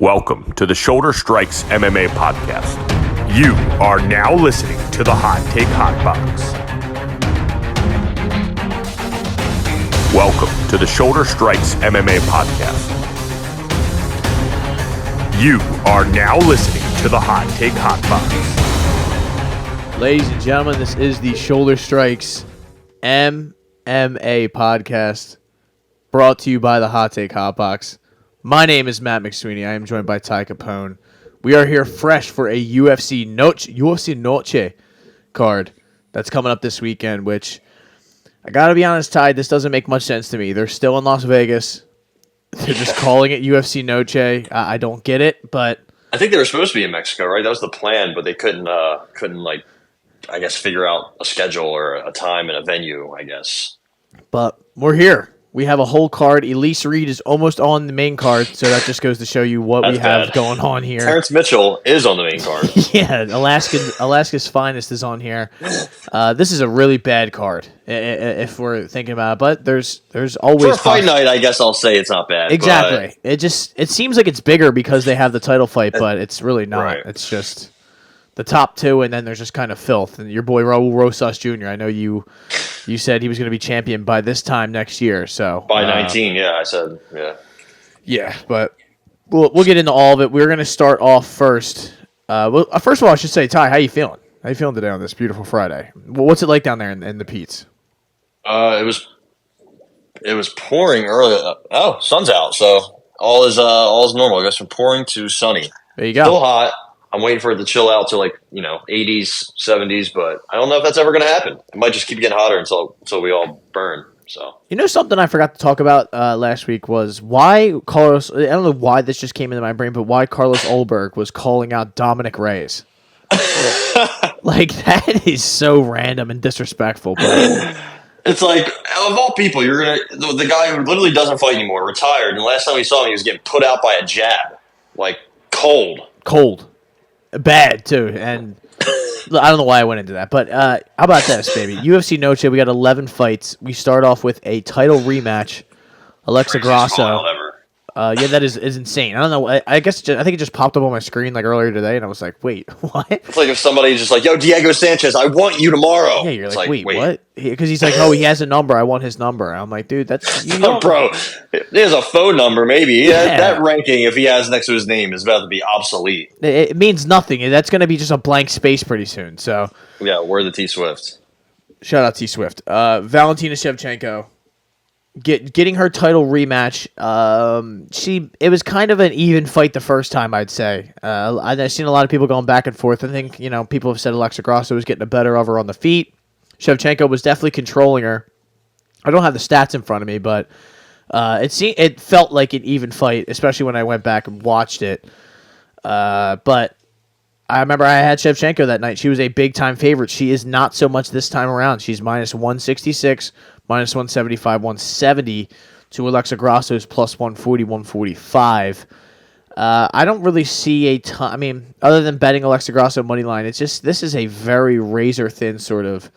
Welcome to the Shoulder Strikes MMA Podcast. You are now listening to the Hot Take Hot Box. Welcome to the Shoulder Strikes MMA Podcast. You are now listening to the Hot Take Hot Box. Ladies and gentlemen, this is the Shoulder Strikes MMA Podcast, brought to you by the Hot Take Hot Box. My name is Matt McSweeney. I am joined by Ty Capone. We are here fresh for a UFC Noche card that's coming up this weekend, which I got to be honest, Ty, this doesn't make much sense to me. They're still in Las Vegas. They're just calling it UFC Noche. I don't get it, but I think they were supposed to be in Mexico, right? That was the plan, but they couldn't I guess, figure out a schedule or a time and a venue, I guess. But we're here. We have a whole card. Elise Reed is almost on the main card, so that just goes to show you what we have going on here. Terrence Mitchell is on the main card. Yeah, Alaska's finest is on here. This is a really bad card, if we're thinking about it. But there's always for a fight night. I guess I'll say it's not bad. Exactly. It seems like it's bigger because they have the title fight, but it's really not. Right. It's just the top two, and then there's just kind of filth. And your boy Raul Rosas Jr., I know you said he was going to be champion by this time next year. So by 19, yeah, I said, yeah. Yeah, but we'll get into all of it. We're going to start off first. First of all, I should say, Ty, how you feeling? How you feeling today on this beautiful Friday? What's it like down there in the Pete's? It was pouring earlier. Oh, sun's out, so all is normal. I guess from pouring to sunny. There you go. Still hot. I'm waiting for it to chill out to 80s, 70s, but I don't know if that's ever going to happen. It might just keep getting hotter until we all burn. So something I forgot to talk about last week was why Carlos. I don't know why this just came into my brain, but why Carlos Olberg was calling out Dominic Reyes. That is so random and disrespectful. But it's like, of all people, the guy who literally doesn't fight anymore, retired, and the last time we saw him, he was getting put out by a jab, cold. Bad, too, and I don't know why I went into that, but how about this, baby? UFC Noche, we got 11 fights. We start off with a title rematch. Alexa Grasso. Yeah, that is insane. I don't know. I think it just popped up on my screen earlier today, and I was like, wait, what? It's like if somebody's just like, yo, Diego Sanchez, I want you tomorrow. Yeah, you're like, wait, what? Because he's like, oh, he has a number. I want his number. I'm like, dude, that's... Bro, there's a phone number, maybe. Yeah. That ranking, if he has next to his name, is about to be obsolete. It means nothing. That's going to be just a blank space pretty soon, so... Yeah, we're the T-Swift. Shout out T-Swift. Valentina Shevchenko. Getting her title rematch, it was kind of an even fight the first time, I'd say. I've seen a lot of people going back and forth. I think, people have said Alexa Grasso was getting the better of her on the feet. Shevchenko was definitely controlling her. I don't have the stats in front of me, but it felt like an even fight, especially when I went back and watched it. But I remember I had Shevchenko that night. She was a big-time favorite. She is not so much this time around. She's minus 166, minus 175, 170 to Alexa Grasso's plus 140, 145. I don't really see a ton. I mean, other than betting Alexa Grasso money line, it's just this is a very razor-thin sort of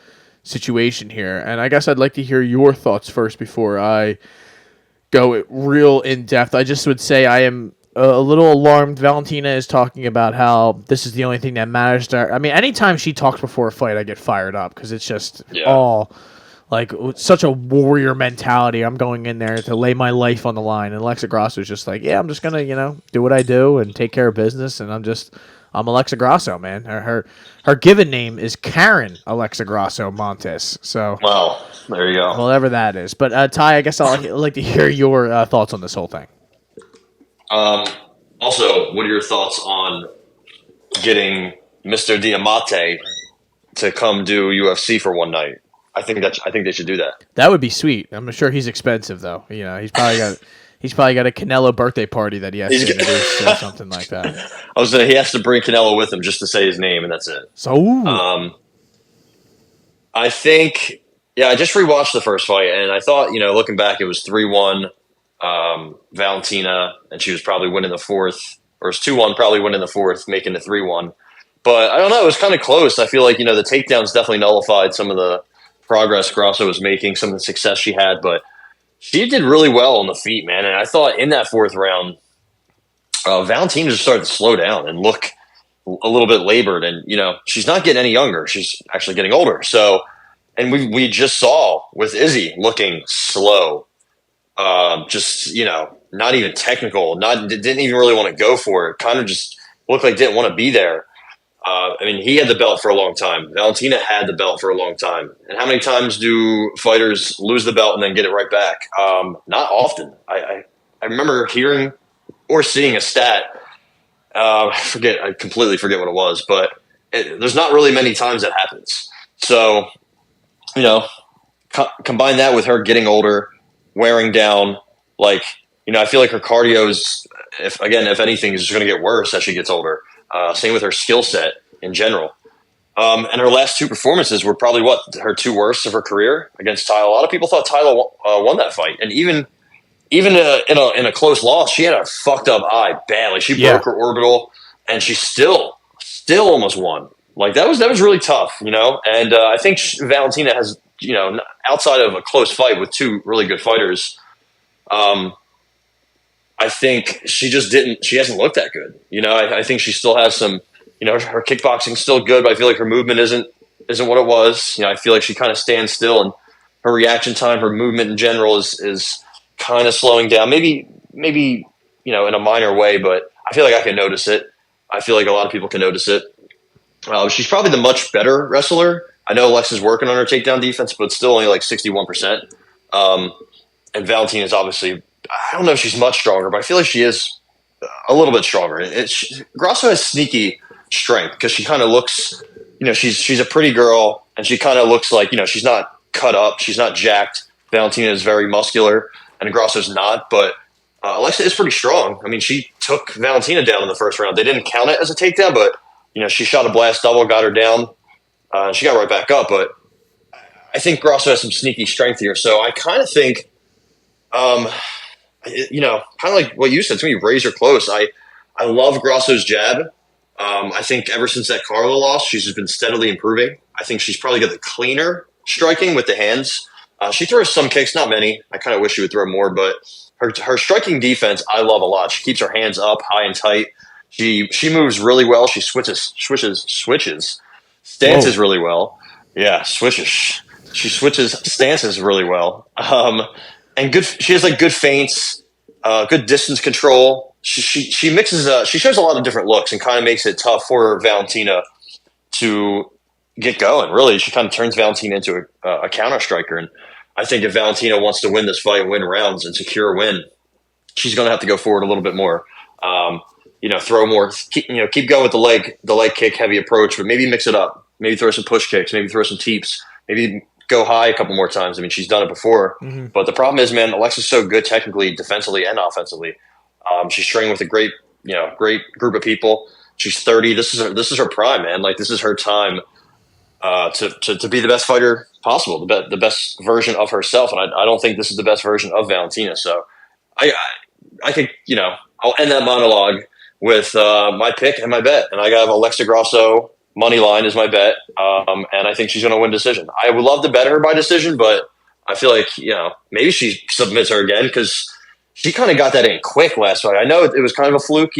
situation here. And I guess I'd like to hear your thoughts first before I go real in-depth. I just would say I am a little alarmed. Valentina is talking about how this is the only thing that matters to her. I mean, anytime she talks before a fight, I get fired up because it's just all such a warrior mentality. I'm going in there to lay my life on the line. And Alexa Grasso is just like, yeah, I'm just going to, do what I do and take care of business. And I'm Alexa Grasso, man. Her given name is Karen Alexa Grasso Montes. So, well, there you go. Whatever that is. But Ty, I guess I'd like to hear your thoughts on this whole thing. Also, what are your thoughts on getting Mr. Diamante to come do UFC for one night? I think they should do that. That would be sweet. I'm sure he's expensive though. He's probably got a Canelo birthday party that he has to introduce or something like that. He has to bring Canelo with him just to say his name, and that's it. So, I think, I just rewatched the first fight, and I thought, looking back, it was 3-1. Valentina, and she was probably winning the fourth, or it's 2-1, probably winning the fourth, making it 3-1. But I don't know, it was kind of close. I feel like, the takedowns definitely nullified some of the progress Grasso was making, some of the success she had, but she did really well on the feet, man. And I thought in that fourth round, Valentina just started to slow down and look a little bit labored, and she's not getting any younger. She's actually getting older. So, and we just saw with Izzy looking slow, just not even technical, didn't even really want to go for it. Kind of just looked like didn't want to be there. He had the belt for a long time. Valentina had the belt for a long time. And how many times do fighters lose the belt and then get it right back? Not often. I remember hearing or seeing a stat. I completely forget what it was, but there's not really many times that happens. So, combine that with her getting older, wearing down. I feel like her cardio is, if anything, is just going to get worse as she gets older. Same with her skill set in general. And her last two performances were probably her two worst of her career against Tyler. A lot of people thought Tyler won that fight, and even in a close loss, she had a fucked up eye badly. She broke her orbital, and she still almost won. That was really tough, And I think Valentina has, outside of a close fight with two really good fighters, I think she hasn't looked that good. I think she still has some, her kickboxing's still good, but I feel like her movement isn't what it was. I feel like she kind of stands still, and her reaction time, her movement in general is kind of slowing down. Maybe, in a minor way, but I feel like I can notice it. I feel like a lot of people can notice it. She's probably the much better wrestler. I know Alexa's working on her takedown defense, but it's still only 61%. And Valentina's obviously, I don't know if she's much stronger, but I feel like she is a little bit stronger. Grasso has sneaky strength because she kind of looks, she's a pretty girl, and she kind of looks like, she's not cut up, she's not jacked. Valentina is very muscular, and Grasso's not, but Alexa is pretty strong. She took Valentina down in the first round. They didn't count it as a takedown, but she shot a blast double, got her down, and she got right back up. But I think Grasso has some sneaky strength here, so I kind of think, kind of like what you said to me, razor close. I love Grasso's jab. I think ever since that Carla loss, she's just been steadily improving. I think she's probably got the cleaner striking with the hands. She throws some kicks, not many. I kind of wish she would throw more, but her striking defense, I love a lot. She keeps her hands up, high and tight. She moves really well. She switches stances really well. Yeah, switches. She switches stances really well. And good. She has good feints, good distance control. She mixes. She shows a lot of different looks and kind of makes it tough for Valentina to get going. Really, she kind of turns Valentina into a counter striker. And I think if Valentina wants to win this fight, win rounds, and secure a win, she's going to have to go forward a little bit more. Throw more. Keep going with the leg kick heavy approach, but maybe mix it up. Maybe throw some push kicks. Maybe throw some teeps. Maybe go high a couple more times. She's done it before. Mm-hmm. But the problem is, man, Alexa's so good technically, defensively, and offensively. She's training with a great group of people. She's 30. This is her prime, man. This is her time to be the best fighter possible, the best version of herself. And I don't think this is the best version of Valentina. So I think, I'll end that monologue with my pick and my bet. And I got Alexa Grasso money line is my bet. And I think she's going to win decision. I would love to bet her by decision, but I feel like, maybe she submits her again because she kind of got that in quick last fight. I know it was kind of a fluke,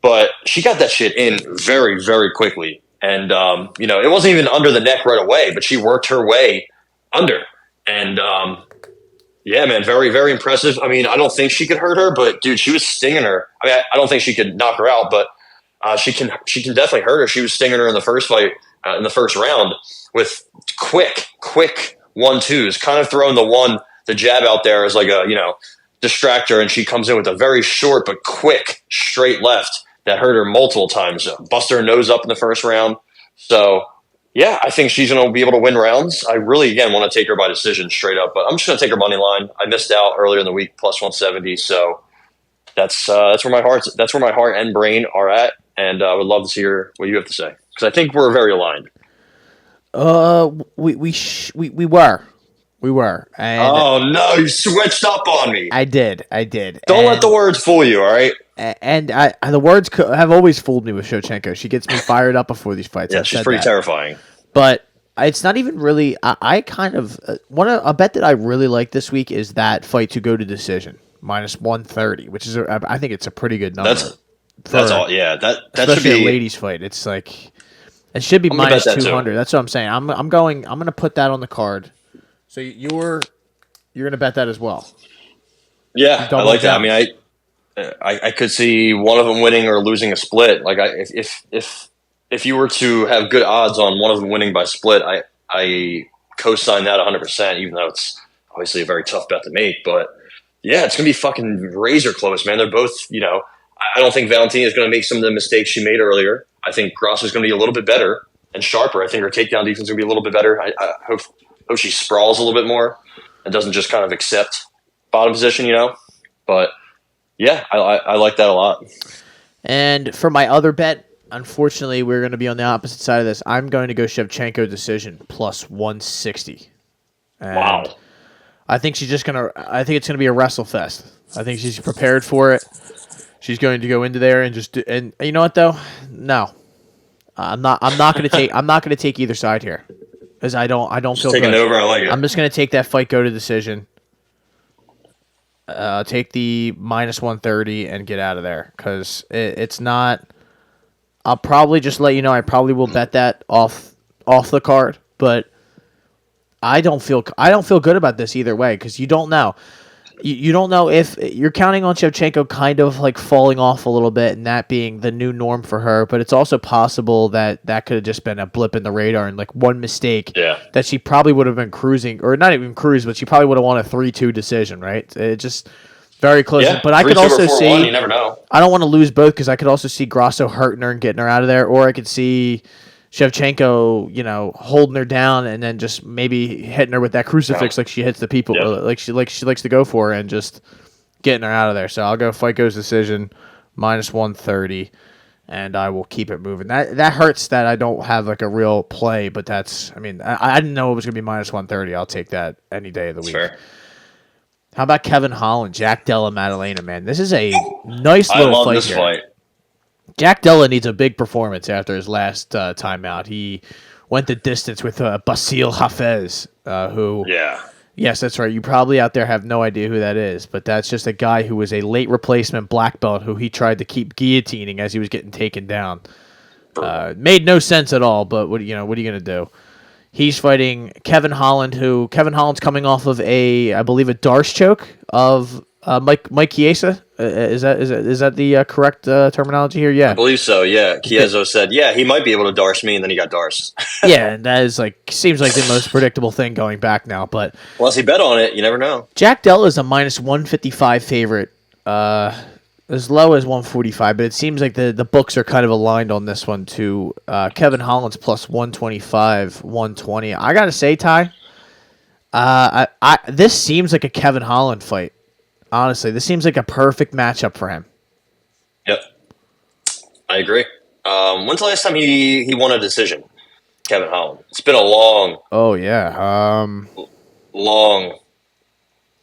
but she got that shit in very, very quickly. And, it wasn't even under the neck right away, but she worked her way under. And, yeah, man, very, very impressive. I don't think she could hurt her, but dude, she was stinging her. I don't think she could knock her out, but she can definitely hurt her. She was stinging her in the first fight, in the first round with quick 1-2s, kind of throwing the jab out there as a, distractor. And she comes in with a very short, but quick straight left that hurt her multiple times. Busted her nose up in the first round. So yeah, I think she's going to be able to win rounds. I really, again, want to take her by decision straight up, but I'm just going to take her money line. I missed out earlier in the week, plus 170. So that's where my heart and brain are at. And I would love to hear what you have to say, because I think we're very aligned. We were. And oh no, you switched up on me. I did. Don't let the words fool you. All right. And the words have always fooled me with Shevchenko. She gets me fired up before these fights. Yeah, she's pretty terrifying. But it's not even really. I kind of a bet that I really like this week is that fight to go to decision. minus 130, which is I think it's a pretty good number. That's all. Yeah, that should be be a ladies' fight. It's like it should be minus 200. That's what I'm saying. I'm going to put that on the card. So you're going to bet that as well. Yeah, I like that. I mean, I could see one of them winning or losing a split. Like if you were to have good odds on one of them winning by split, I co-sign that 100%. Even though it's obviously a very tough bet to make, but yeah, it's gonna be fucking razor close, man. They're both, I don't think Valentina is gonna make some of the mistakes she made earlier. I think Grasso is gonna be a little bit better and sharper. I think her takedown defense is gonna be a little bit better. I hope she sprawls a little bit more and doesn't just kind of accept bottom position, But yeah, I like that a lot. And for my other bet, unfortunately, we're going to be on the opposite side of this. I'm going to go Shevchenko decision plus 160. And wow. I think she's just going to. I think it's going to be a wrestle fest. I think she's prepared for it. She's going to go into there and just do. And you know what though? No, I'm not going to take. I'm not going to take either side here, because I don't feel taking good. It over. I like it. I'm just going to take that fight, go to decision. Take the minus 130 and get out of there, because it's not. I'll probably just let you know. I probably will bet that off the card, but I don't feel good about this either way, because you don't know. You don't know if you're counting on Shevchenko kind of like falling off a little bit and that being the new norm for her, but it's also possible that could have just been a blip in the radar and like one mistake that she probably would have been cruising, or not even cruise, but she probably would have won a 3-2 decision, right? It just very close. Yeah, but I could also see, you never know. I don't want to lose both, because I could also see Grasso hurting her and getting her out of there, or I could see Shevchenko, holding her down and then just maybe hitting her with that crucifix like she hits the people, like she likes to go for, and just getting her out of there. So I'll go fight goes decision minus 130, and I will keep it moving. That hurts that I don't have like a real play, but that's. I mean, I didn't know it was gonna be minus 130. I'll take that any day of the week. Fair. How about Kevin Holland, Jack Della Maddalena, man? This is a nice little I love fight this here. fight. Jack Della needs a big performance after his last timeout. He went the distance with Basil Hafez, who... Yeah. Yes, that's right. You probably out there have no idea who that is, but that's just a guy who was a late replacement black belt who he tried to keep guillotining as he was getting taken down. Made no sense at all, but what are you going to do? He's fighting Kevin Holland, who... Kevin Holland's coming off of I believe, a Darce choke of... Mike Chiesa, is that the correct terminology here? Yeah, I believe so. Yeah, Chiesa said, "Yeah, he might be able to darce me," and then he got darced. Yeah, and that is seems like the most predictable thing going back now. But unless he bet on it, you never know. Jack Della is a minus 155 favorite, as low as 145. But it seems like the books are kind of aligned on this one too. Kevin Holland's plus 125, 120. I gotta say, Ty, this seems like a Kevin Holland fight. Honestly, this seems like a perfect matchup for him. Yep. I agree. When's the last time he won a decision? Kevin Holland. It's been a long... Oh, yeah. Long...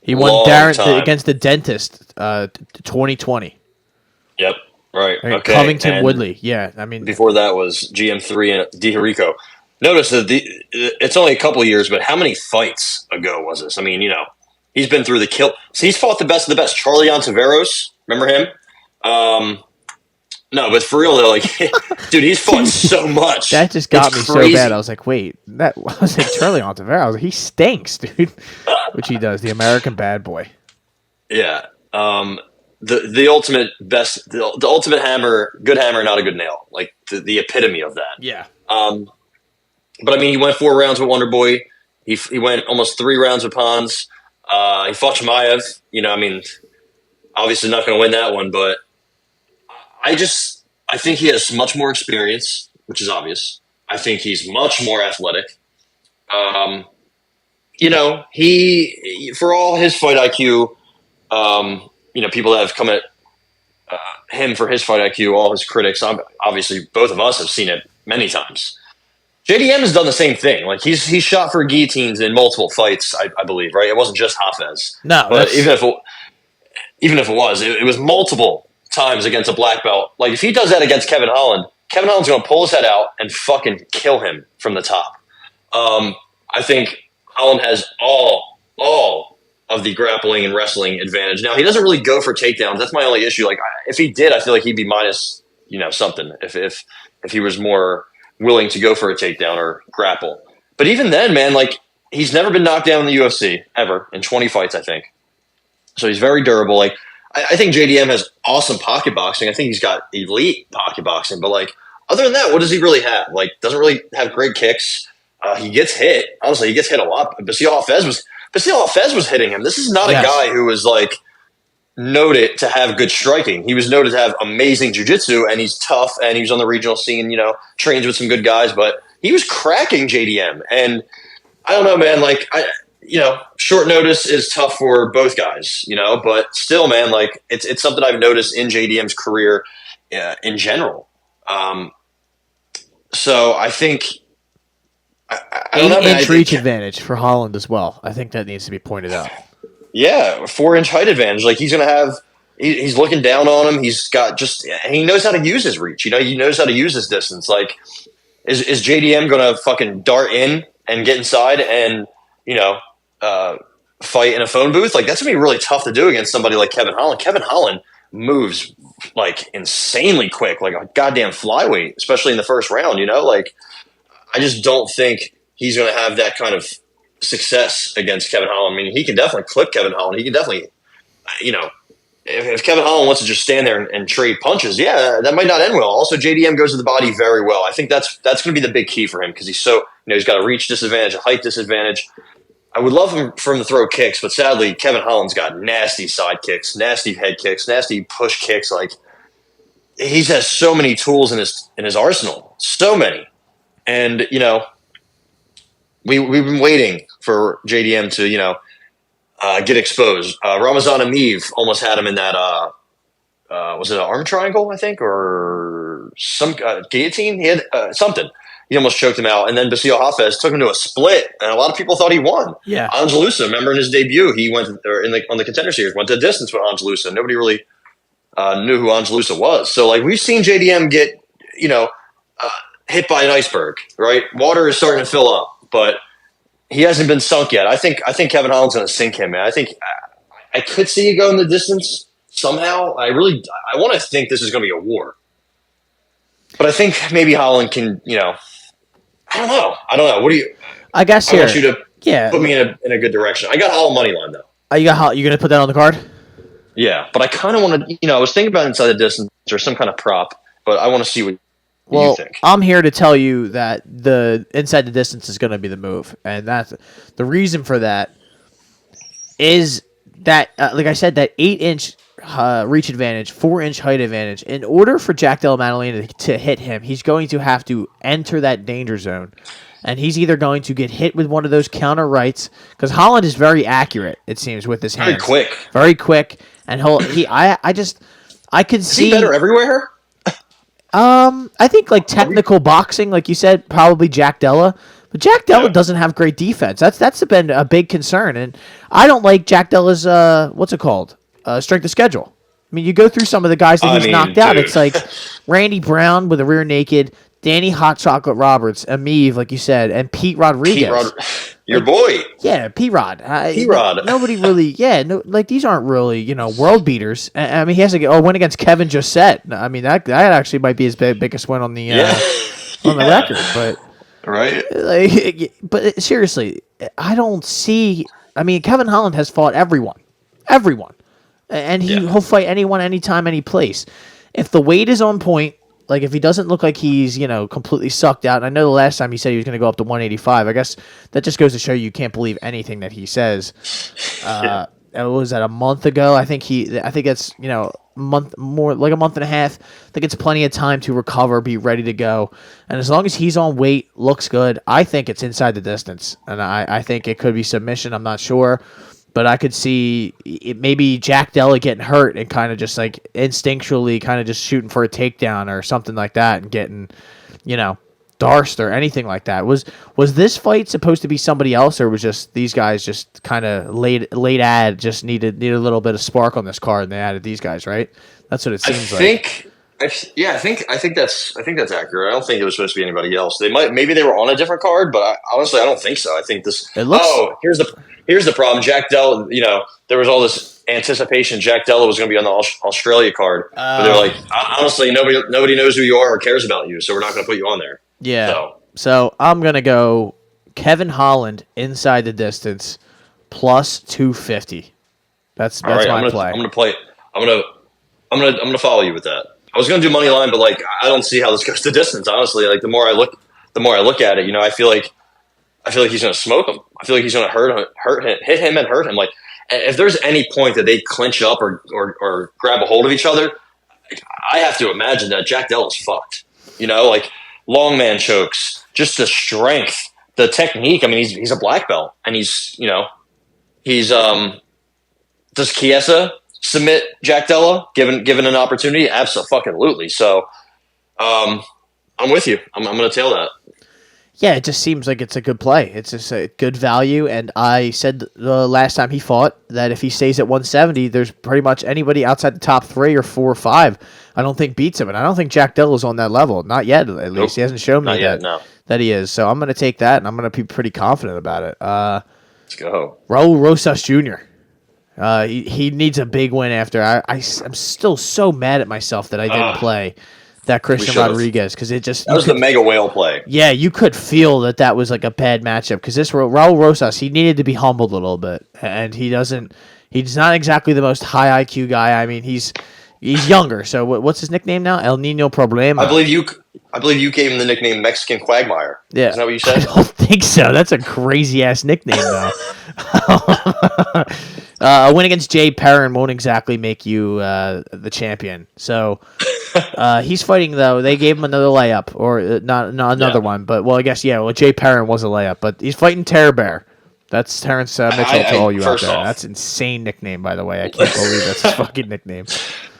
He won Darren against the Dentist 2020 Yep. Right. Okay. Covington and Woodley. Yeah, I mean... Before that was GM3 and DiHerico. Notice that it's only a couple of years, but how many fights ago was this? I mean, he's been through the kill. So he's fought the best of the best. Charlie Ontiveros, remember him? No, but for real though, dude, he's fought so much. That just got me so bad. I was like, wait, I was like, Charlie Ontiveros, he stinks, dude. Which he does, the American bad boy. Yeah. The ultimate best, the ultimate hammer, good hammer, not a good nail. Like the epitome of that. Yeah. But I mean, he went 4 rounds with Wonder Boy. He went almost 3 rounds with Pons. He fought Chimaev. I mean, obviously not going to win that one, but I think he has much more experience, which is obvious. I think he's much more athletic. He for all his fight IQ, people that have come at him for his fight IQ, all his critics, obviously both of us have seen it many times. JDM has done the same thing. Like he's shot for guillotines in multiple fights, I believe, right? It wasn't just Hafez. No, but even if it was, it was multiple times against a black belt. Like if he does that against Kevin Holland's going to pull his head out and fucking kill him from the top. I think Holland has all of the grappling and wrestling advantage. Now, he doesn't really go for takedowns. That's my only issue. Like, if he did, I feel like he'd be minus, something if he was more willing to go for a takedown or grapple. But even then, man, like, he's never been knocked down in the UFC ever in 20 fights, I think. So he's very durable. Like, I think JDM has awesome pocket boxing. I think he's got elite pocket boxing. But, like, other than that, what does he really have? Like, doesn't really have great kicks. He gets hit. Honestly, he gets hit a lot. Basile Hafez was hitting him. This is not a guy who was, like, noted to have good striking. He was noted to have amazing jiu-jitsu, and he's tough, and he was on the regional scene, trains with some good guys. But he was cracking JDM. And I don't know, man. Like, short notice is tough for both guys, but still, man, like, it's something I've noticed in JDM's career in general. So I think I don't know, man. 8-inch reach advantage for Holland as well. I think that needs to be pointed out. Yeah, 4-inch height advantage. Like, he's going to have he's looking down on him. He's got he knows how to use his reach. He knows how to use his distance. Like, is JDM going to fucking dart in and get inside and, fight in a phone booth? Like, that's going to be really tough to do against somebody like Kevin Holland. Kevin Holland moves, like, insanely quick, like a goddamn flyweight, especially in the first round, Like, I just don't think he's going to have that kind of success against Kevin Holland. I mean, he can definitely clip Kevin Holland. He can definitely, if Kevin Holland wants to just stand there and trade punches, that might not end well. Also, JDM goes to the body very well. I think that's going to be the big key for him because he's so, he's got a reach disadvantage, a height disadvantage. I would love for him to throw kicks, but sadly, Kevin Holland's got nasty side kicks, nasty head kicks, nasty push kicks. Like, he has so many tools in his arsenal, so many. And, we've been waiting for JDM to, get exposed. Ramazan Ameev almost had him in that, was it an arm triangle, I think, or some guillotine? He had something. He almost choked him out. And then Basile Hafez took him to a split, and a lot of people thought he won. Yeah. Angelusa, remember in his debut, he went on the Contender Series, went to a distance with Angelusa. Nobody really knew who Angelusa was. So, like, we've seen JDM get, hit by an iceberg, right? Water is starting to fill up, but he hasn't been sunk yet. I think Kevin Holland's going to sink him, man. I think I could see it go in the distance somehow. I want to think this is going to be a war. But I think maybe Holland can, I don't know. What do you? I guess I want you to put me in a good direction. I got Holland money line though. You going to put that on the card? Yeah, but I kind of want to. I was thinking about inside the distance or some kind of prop, but I want to see what you think. I'm here to tell you that the inside the distance is going to be the move, and that's the reason for that. Is that like I said, that 8-inch reach advantage, 4-inch height advantage. In order for Jack Della Maddalena to hit him, he's going to have to enter that danger zone. And he's either going to get hit with one of those counter rights, because Holland is very accurate, it seems, with his hands. Very quick. And I could see. Is he better everywhere? I think like technical boxing, like you said, probably Jack Della. But Jack Della doesn't have great defense. That's been a big concern. And I don't like Jack Della's, strength of schedule. I mean, you go through some of the guys that he's knocked out. It's like Randy Brown with a rear naked, Danny Hot Chocolate Roberts, Ameev, like you said, and Pete Rodriguez. Your boy. Yeah, P-Rod. P-Rod. Nobody really, these aren't really, world beaters. I mean, he has a win against Kevin Josette. I mean, that actually might be his biggest win on the on the record. But right. But seriously, I don't see. I mean, Kevin Holland has fought everyone, and he'll fight anyone, anytime, any place. If the weight is on point. Like, if he doesn't look like he's, completely sucked out, and I know the last time he said he was going to go up to 185, I guess that just goes to show you can't believe anything that he says. Was that a month ago? I think that's, a month and a half. I think it's plenty of time to recover, be ready to go. And as long as he's on weight, looks good, I think it's inside the distance. And I think it could be submission. I'm not sure. But I could see maybe Jack Della getting hurt and kind of just like instinctually kind of just shooting for a takedown or something like that and getting, Darst or anything like that. Was this fight supposed to be somebody else, or was just these guys just kind of late just needed a little bit of spark on this card and they added these guys, right? That's what it seems like. Yeah, I think that's accurate. I don't think it was supposed to be anybody else. Maybe they were on a different card, but honestly, I don't think so. I think this. It looks. Oh, here's the problem. Jack Della. You know, there was all this anticipation. Jack Della was going to be on the Australia card, but they're like, honestly, nobody knows who you are or cares about you, so we're not going to put you on there. Yeah. So I'm gonna go Kevin Holland inside the distance plus 250. That's All right, my play. I'm gonna play. I'm gonna follow you with that. I was going to do money line, but like I don't see how this goes the distance. Honestly, like the more I look at it, you know, I feel like he's going to smoke him. I feel like he's going to hit him and hurt him. Like if there's any point that they clinch up or grab a hold of each other, I have to imagine that Jack Della's fucked. You know, like long man chokes, just the strength, the technique. I mean, he's a black belt, and he's does Chiesa submit Jack Della given an opportunity? Absolutely. So, I'm with you. I'm going to tail that. Yeah, it just seems like it's a good play. It's just a good value, and I said the last time he fought that if he stays at 170, there's pretty much anybody outside the top 3 or 4 or 5 I don't think beats him, and I don't think Jack Della's on that level. Not yet, at least. Nope. He hasn't shown me that he is. So I'm going to take that, and I'm going to be pretty confident about it. Let's go. Raul Rosas Jr. He needs a big win after. I'm still so mad at myself that I didn't play that Christian Rodriguez because it just... That was the mega whale play. Yeah, you could feel that was like a bad matchup because this Raul Rosas, he needed to be humbled a little bit, and he's not exactly the most high IQ guy. I mean, he's younger, so what's his nickname now? El Nino Problema. I believe you gave him the nickname Mexican Quagmire. Yeah. Isn't that what you said? I don't think so. That's a crazy-ass nickname, though. A win against Jay Perrin won't exactly make you the champion. So he's fighting, though. They gave him another layup, or not another one. But, well, I guess, yeah, Jay Perrin was a layup. But he's fighting Terror Bear. That's Terrence Mitchell to all you out there. That's an insane nickname, by the way. I can't believe that's his fucking nickname.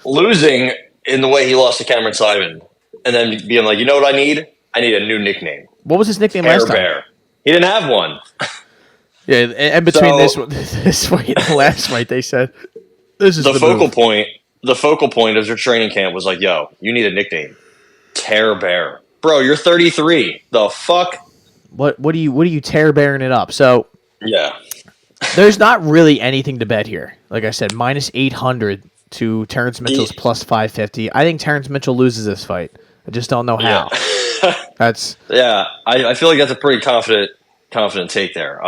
Losing in the way he lost to Cameron Simon, and then being like, you know what I need? I need a new nickname. What was his nickname last time? Bear. He didn't have one. Yeah, and between this fight and the last fight, they said this is the focal move. point. The focal point of their training camp was like, "Yo, you need a nickname, Terror Bear, bro. You're 33. The fuck? What are you Terror Bearing it up?" So yeah, there's not really anything to bet here. Like I said, minus 800 to Terrence Mitchell's plus 550. I think Terrence Mitchell loses this fight. I just don't know how. Yeah. I feel like that's a pretty confident take there.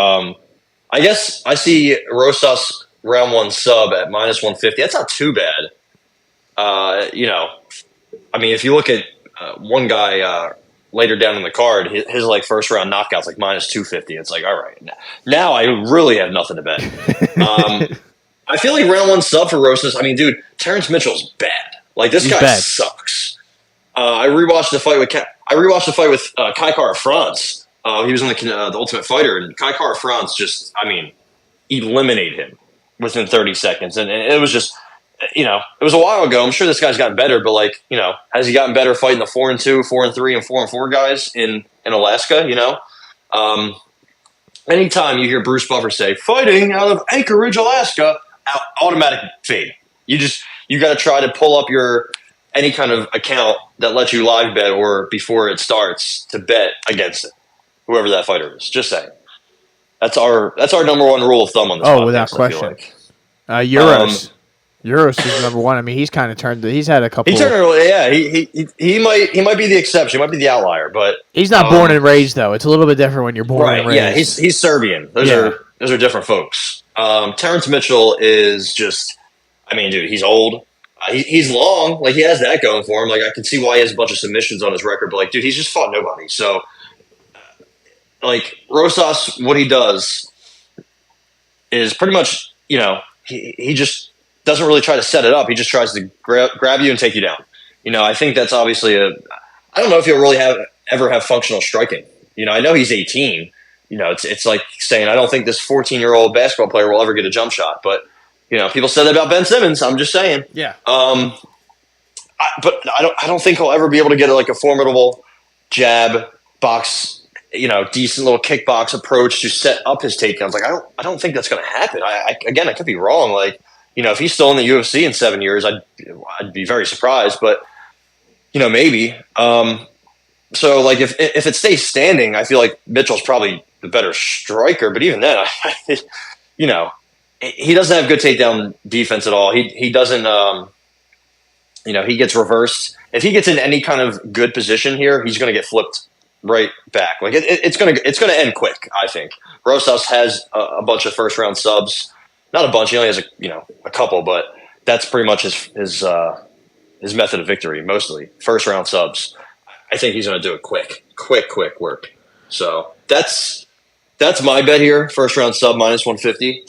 I guess I see Rosas round 1 sub at minus 150. That's not too bad. You know, I mean, if you look at one guy later down in the card, his like first round knockouts like minus 250. It's like, all right, now I really have nothing to bet. I feel like round 1 sub for Rosas. I mean, dude, Terrence Mitchell's bad. Like this guy sucks. I rewatched the fight with Kai Kara France. He was on the Ultimate Fighter, and Kai Kara France just, I mean, eliminated him within 30 seconds. And it was just, you know, it was a while ago. I'm sure this guy's gotten better, but like, you know, has he gotten better fighting the 4-2, 4-3, and 4-4 guys in Alaska? You know, anytime you hear Bruce Buffer say fighting out of Anchorage, Alaska, automatic fade. You got to try to pull up any kind of account that lets you live bet or before it starts to bet against it. Whoever that fighter is, just saying. That's our number 1 rule of thumb on this. Oh, without question. Euros is number 1. I mean, he's kind of turned. He's had a couple. Yeah. He might be the exception. He might be the outlier, but he's not born and raised though. It's a little bit different when you're born and raised. Yeah, he's Serbian. Those are different folks. Terrence Mitchell is just. I mean, dude, he's old. He's long. Like he has that going for him. Like I can see why he has a bunch of submissions on his record. But like, dude, he's just fought nobody. So. Like Rosas, what he does is pretty much, you know, he just doesn't really try to set it up. He just tries to grab you and take you down. You know, I think that's obviously I don't know if he'll really ever have functional striking. You know, I know he's 18. You know, it's like saying I don't think this 14-year-old basketball player will ever get a jump shot. But you know, people said that about Ben Simmons. I'm just saying. Yeah. But I don't think he'll ever be able to get like a formidable jab box. You know, decent little kickbox approach to set up his takedowns. Like I don't think that's going to happen. I could be wrong. Like, you know, if he's still in the UFC in 7 years, I'd be very surprised. But maybe. So like if it stays standing, I feel like Mitchell's probably the better striker. But even then, he doesn't have good takedown defense at all. He doesn't. He gets reversed. If he gets in any kind of good position here, he's going to get flipped right back. Like it's going to end quick. I think Rosas has a bunch of first round subs. Not a bunch. He only has a couple, but that's pretty much his method of victory. Mostly first round subs. I think he's going to do it quick work. So that's my bet here. First round sub -150.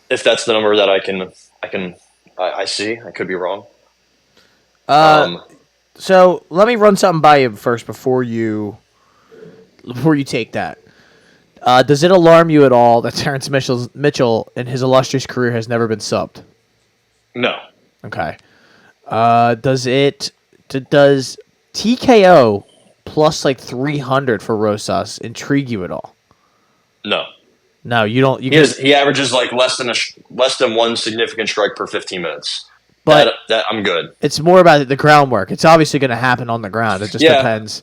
If that's the number that I see, I could be wrong. So let me run something by you first before you take that. Does it alarm you at all that Terrence Mitchell in his illustrious career has never been subbed? No. Okay. Does TKO plus like 300 for Rosas intrigue you at all? No. No, you don't. He averages like less than one significant strike per 15 minutes. But that I'm good. It's more about the groundwork. It's obviously going to happen on the ground. It just depends.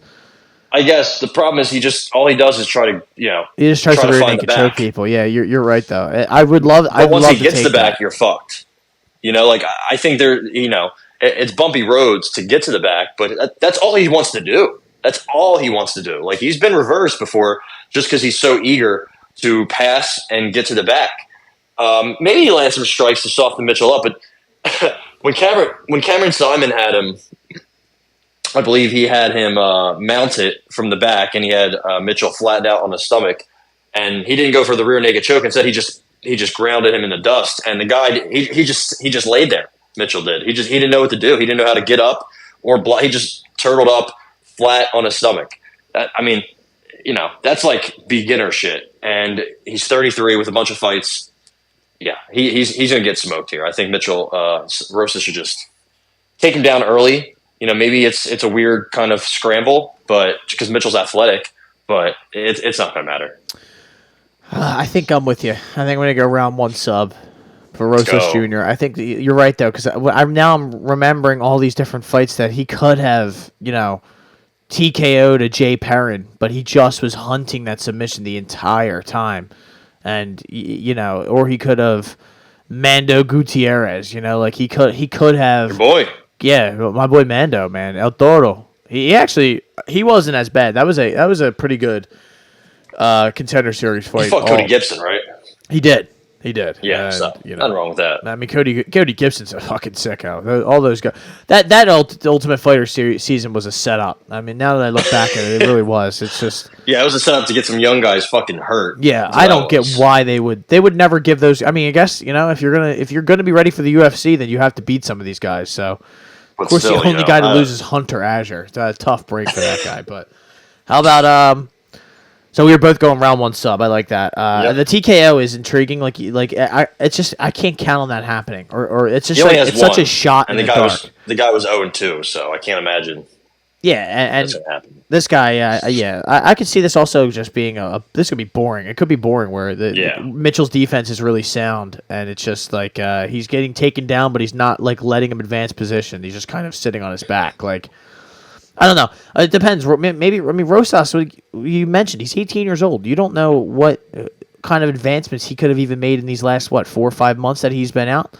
I guess the problem is all he does is try to he just tries to rear naked choke people. Yeah, you're right though. I would love. But once he gets the back, you're fucked. I think it's bumpy roads to get to the back, but that's all he wants to do. That's all he wants to do. Like he's been reversed before, just because he's so eager to pass and get to the back. Maybe he lands some strikes to soften Mitchell up, but when Cameron Simon had him, I believe he had him mount it from the back, and he had Mitchell flattened out on his stomach, and he didn't go for the rear naked choke. Instead, he just grounded him in the dust, and the guy he just laid there. Mitchell did. He didn't know what to do. He didn't know how to get up or block. He just turtled up flat on his stomach. That's like beginner shit. And he's 33 with a bunch of fights. Yeah, he's going to get smoked here. I think Mitchell Rosas should just take him down early. Maybe it's a weird kind of scramble, but because Mitchell's athletic, but it's not going to matter. I think I'm with you. I think I'm going to go round one sub for Rosas Jr. I think you're right though, because I'm remembering all these different fights that he could have, TKO'd to Jay Perrin, but he just was hunting that submission the entire time. And or he could have Mando Gutierrez. He could have your boy. Yeah, my boy Mando, man, El Toro. He wasn't as bad. That was a pretty good contender series fight. He fought Cody Gibson, right? He did. Yeah, so nothing wrong with that. I mean, Cody Gibson's a fucking sicko. All those guys. That Ultimate Fighter season was a setup. I mean, now that I look back at it, it really was. It's just it was a setup to get some young guys fucking hurt. Yeah, I don't get why they would never give those. I mean, I guess if you're gonna be ready for the UFC, then you have to beat some of these guys. So of course, the only guy to lose is Hunter Azure. It's a tough break for that guy. But how about So we were both going round one sub. I like that. The TKO is intriguing. It's just I can't count on that happening, or it's just it's such a shot in the dark. The guy was 0-2, so I can't imagine. Yeah, and this guy, I could see this also just being this could be boring. It could be boring where Mitchell's defense is really sound, and it's just like he's getting taken down, but he's not like letting him advance position. He's just kind of sitting on his back, like. I don't know. It depends. Maybe Rosas. You mentioned he's 18 years old. You don't know what kind of advancements he could have even made in these last 4 or 5 months that he's been out.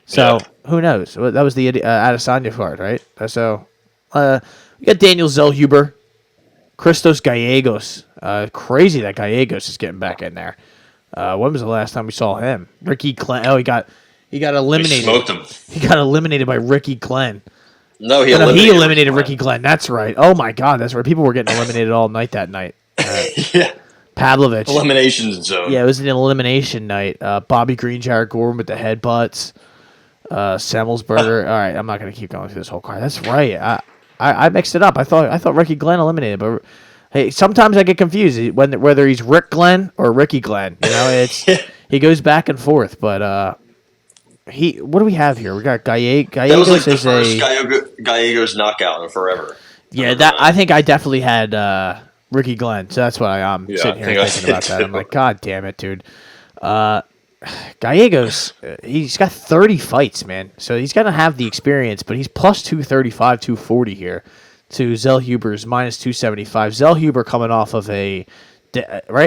So who knows? That was the Adesanya card, right? So we got Daniel Zellhuber, Christos Gallegos. Crazy that Gallegos is getting back in there. When was the last time we saw him? Ricky Glenn. Oh, he got eliminated. He smoked him. He got eliminated by Ricky Glenn. No, he eliminated Ricky Glenn. That's right. Oh, my God. That's right. People were getting eliminated all night that night. Yeah. Pavlovich. Elimination zone. Yeah, it was an elimination night. Bobby Green, Jared Gordon with the headbutts. Semmelsberger. All right, I'm not going to keep going through this whole card. That's right. I mixed it up. I thought Ricky Glenn eliminated, but hey, sometimes I get confused whether he's Rick Glenn or Ricky Glenn. He goes back and forth, but what do we have here? We got Gallegos. That was like the first Gallegos knockout in forever. Yeah, I think I definitely had Ricky Glenn, so that's what I'm sitting here thinking about that. I'm like, God damn it, dude. Gallegos, he's got 30 fights, man. So he's going to have the experience, but he's plus 235, 240 here to Zellhuber's minus 275. Zellhuber coming off of right?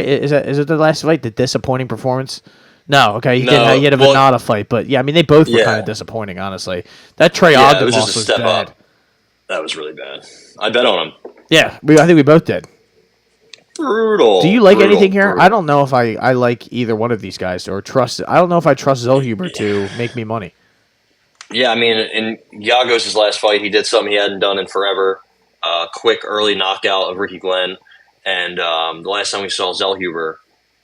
Is it the last fight, the disappointing performance? No, okay, he had a Venata fight, but yeah, I mean, they both were kind of disappointing, honestly. That Trey Ogden loss was bad. Up. That was really bad. I bet on him. Yeah, I think we both did. Brutal. Do you like anything here? I don't know if I like either one of these guys or trust. I don't know if I trust Zellhuber to make me money. Yeah, I mean, in Yagos' last fight, he did something he hadn't done in forever. Quick early knockout of Ricky Glenn, and the last time we saw Zellhuber,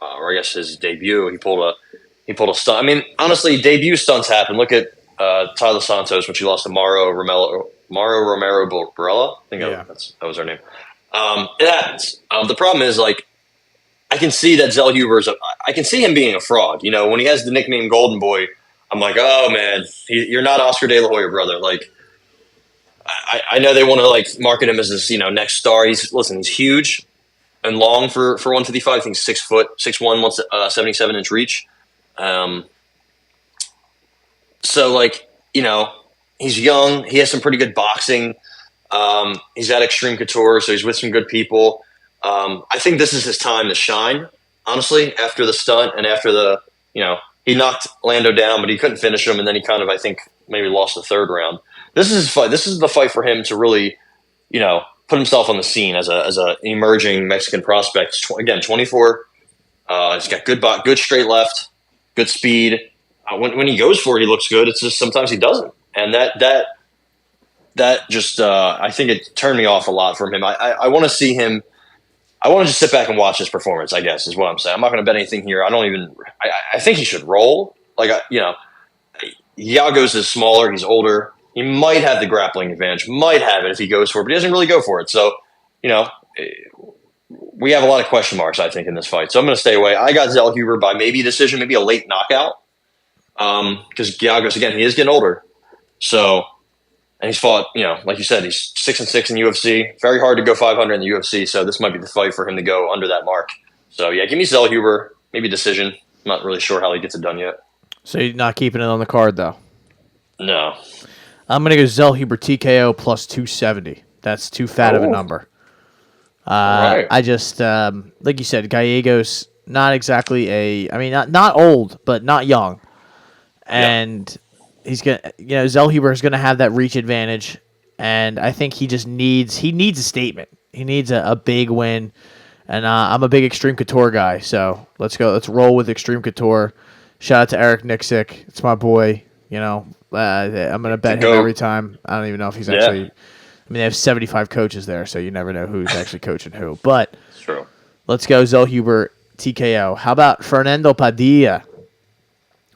or I guess his debut, he pulled a stunt. I mean, honestly, debut stunts happen. Look at Tyler Santos when she lost to Mauro Romero Borella. I think that was her name. It happens. The problem is, like, I can see that Zellhuber's I can see him being a fraud. You know, when he has the nickname Golden Boy, I'm like, oh man, you're not Oscar De La Hoya, brother. Like, I know they want to like market him as this, next star. He's huge and long for 155. I think 6 foot, 6'1", 77-inch reach. So like, he's young. He has some pretty good boxing. He's at Extreme Couture, so he's with some good people. I think this is his time to shine, honestly, after the stunt and after he knocked Lando down, but he couldn't finish him, and then he kind of, I think, maybe lost the third round. This is his fight. This is the fight for him to really, put himself on the scene as a emerging Mexican prospect. Again, 24. He's got good straight left, good speed. When he goes for it, he looks good. It's just sometimes he doesn't, and that just I think it turned me off a lot from him. I want to see him. I want to just sit back and watch his performance, I guess, is what I'm saying. I'm not going to bet anything here. I think he should roll. Like, Yagos is smaller. He's older. He might have the grappling advantage. Might have it if he goes for it, but he doesn't really go for it. So, we have a lot of question marks, I think, in this fight. So I'm going to stay away. I got Zellhuber by maybe decision, maybe a late knockout. Because Yagos, again, he is getting older. So... And he's fought, like you said, he's 6-6 in UFC. Very hard to go 500 in the UFC, so this might be the fight for him to go under that mark. So, yeah, give me Zellhuber, maybe decision. I'm not really sure how he gets it done yet. So you're not keeping it on the card, though? No. I'm going to go Zellhuber TKO plus 270. That's too fat of a number. Right. I just, like you said, Gallegos, not exactly not old, but not young. And... Yeah. He's gonna, Zellhuber is gonna have that reach advantage, and I think he just needs a statement. He needs a big win, and I'm a big Extreme Couture guy, so let's go. Let's roll with Extreme Couture. Shout out to Eric Nixick. It's my boy. I'm gonna bet him every time. I don't even know if he's actually. I mean, they have 75 coaches there, so you never know who's actually coaching who. But it's true. Let's go Zellhuber TKO. How about Fernando Padilla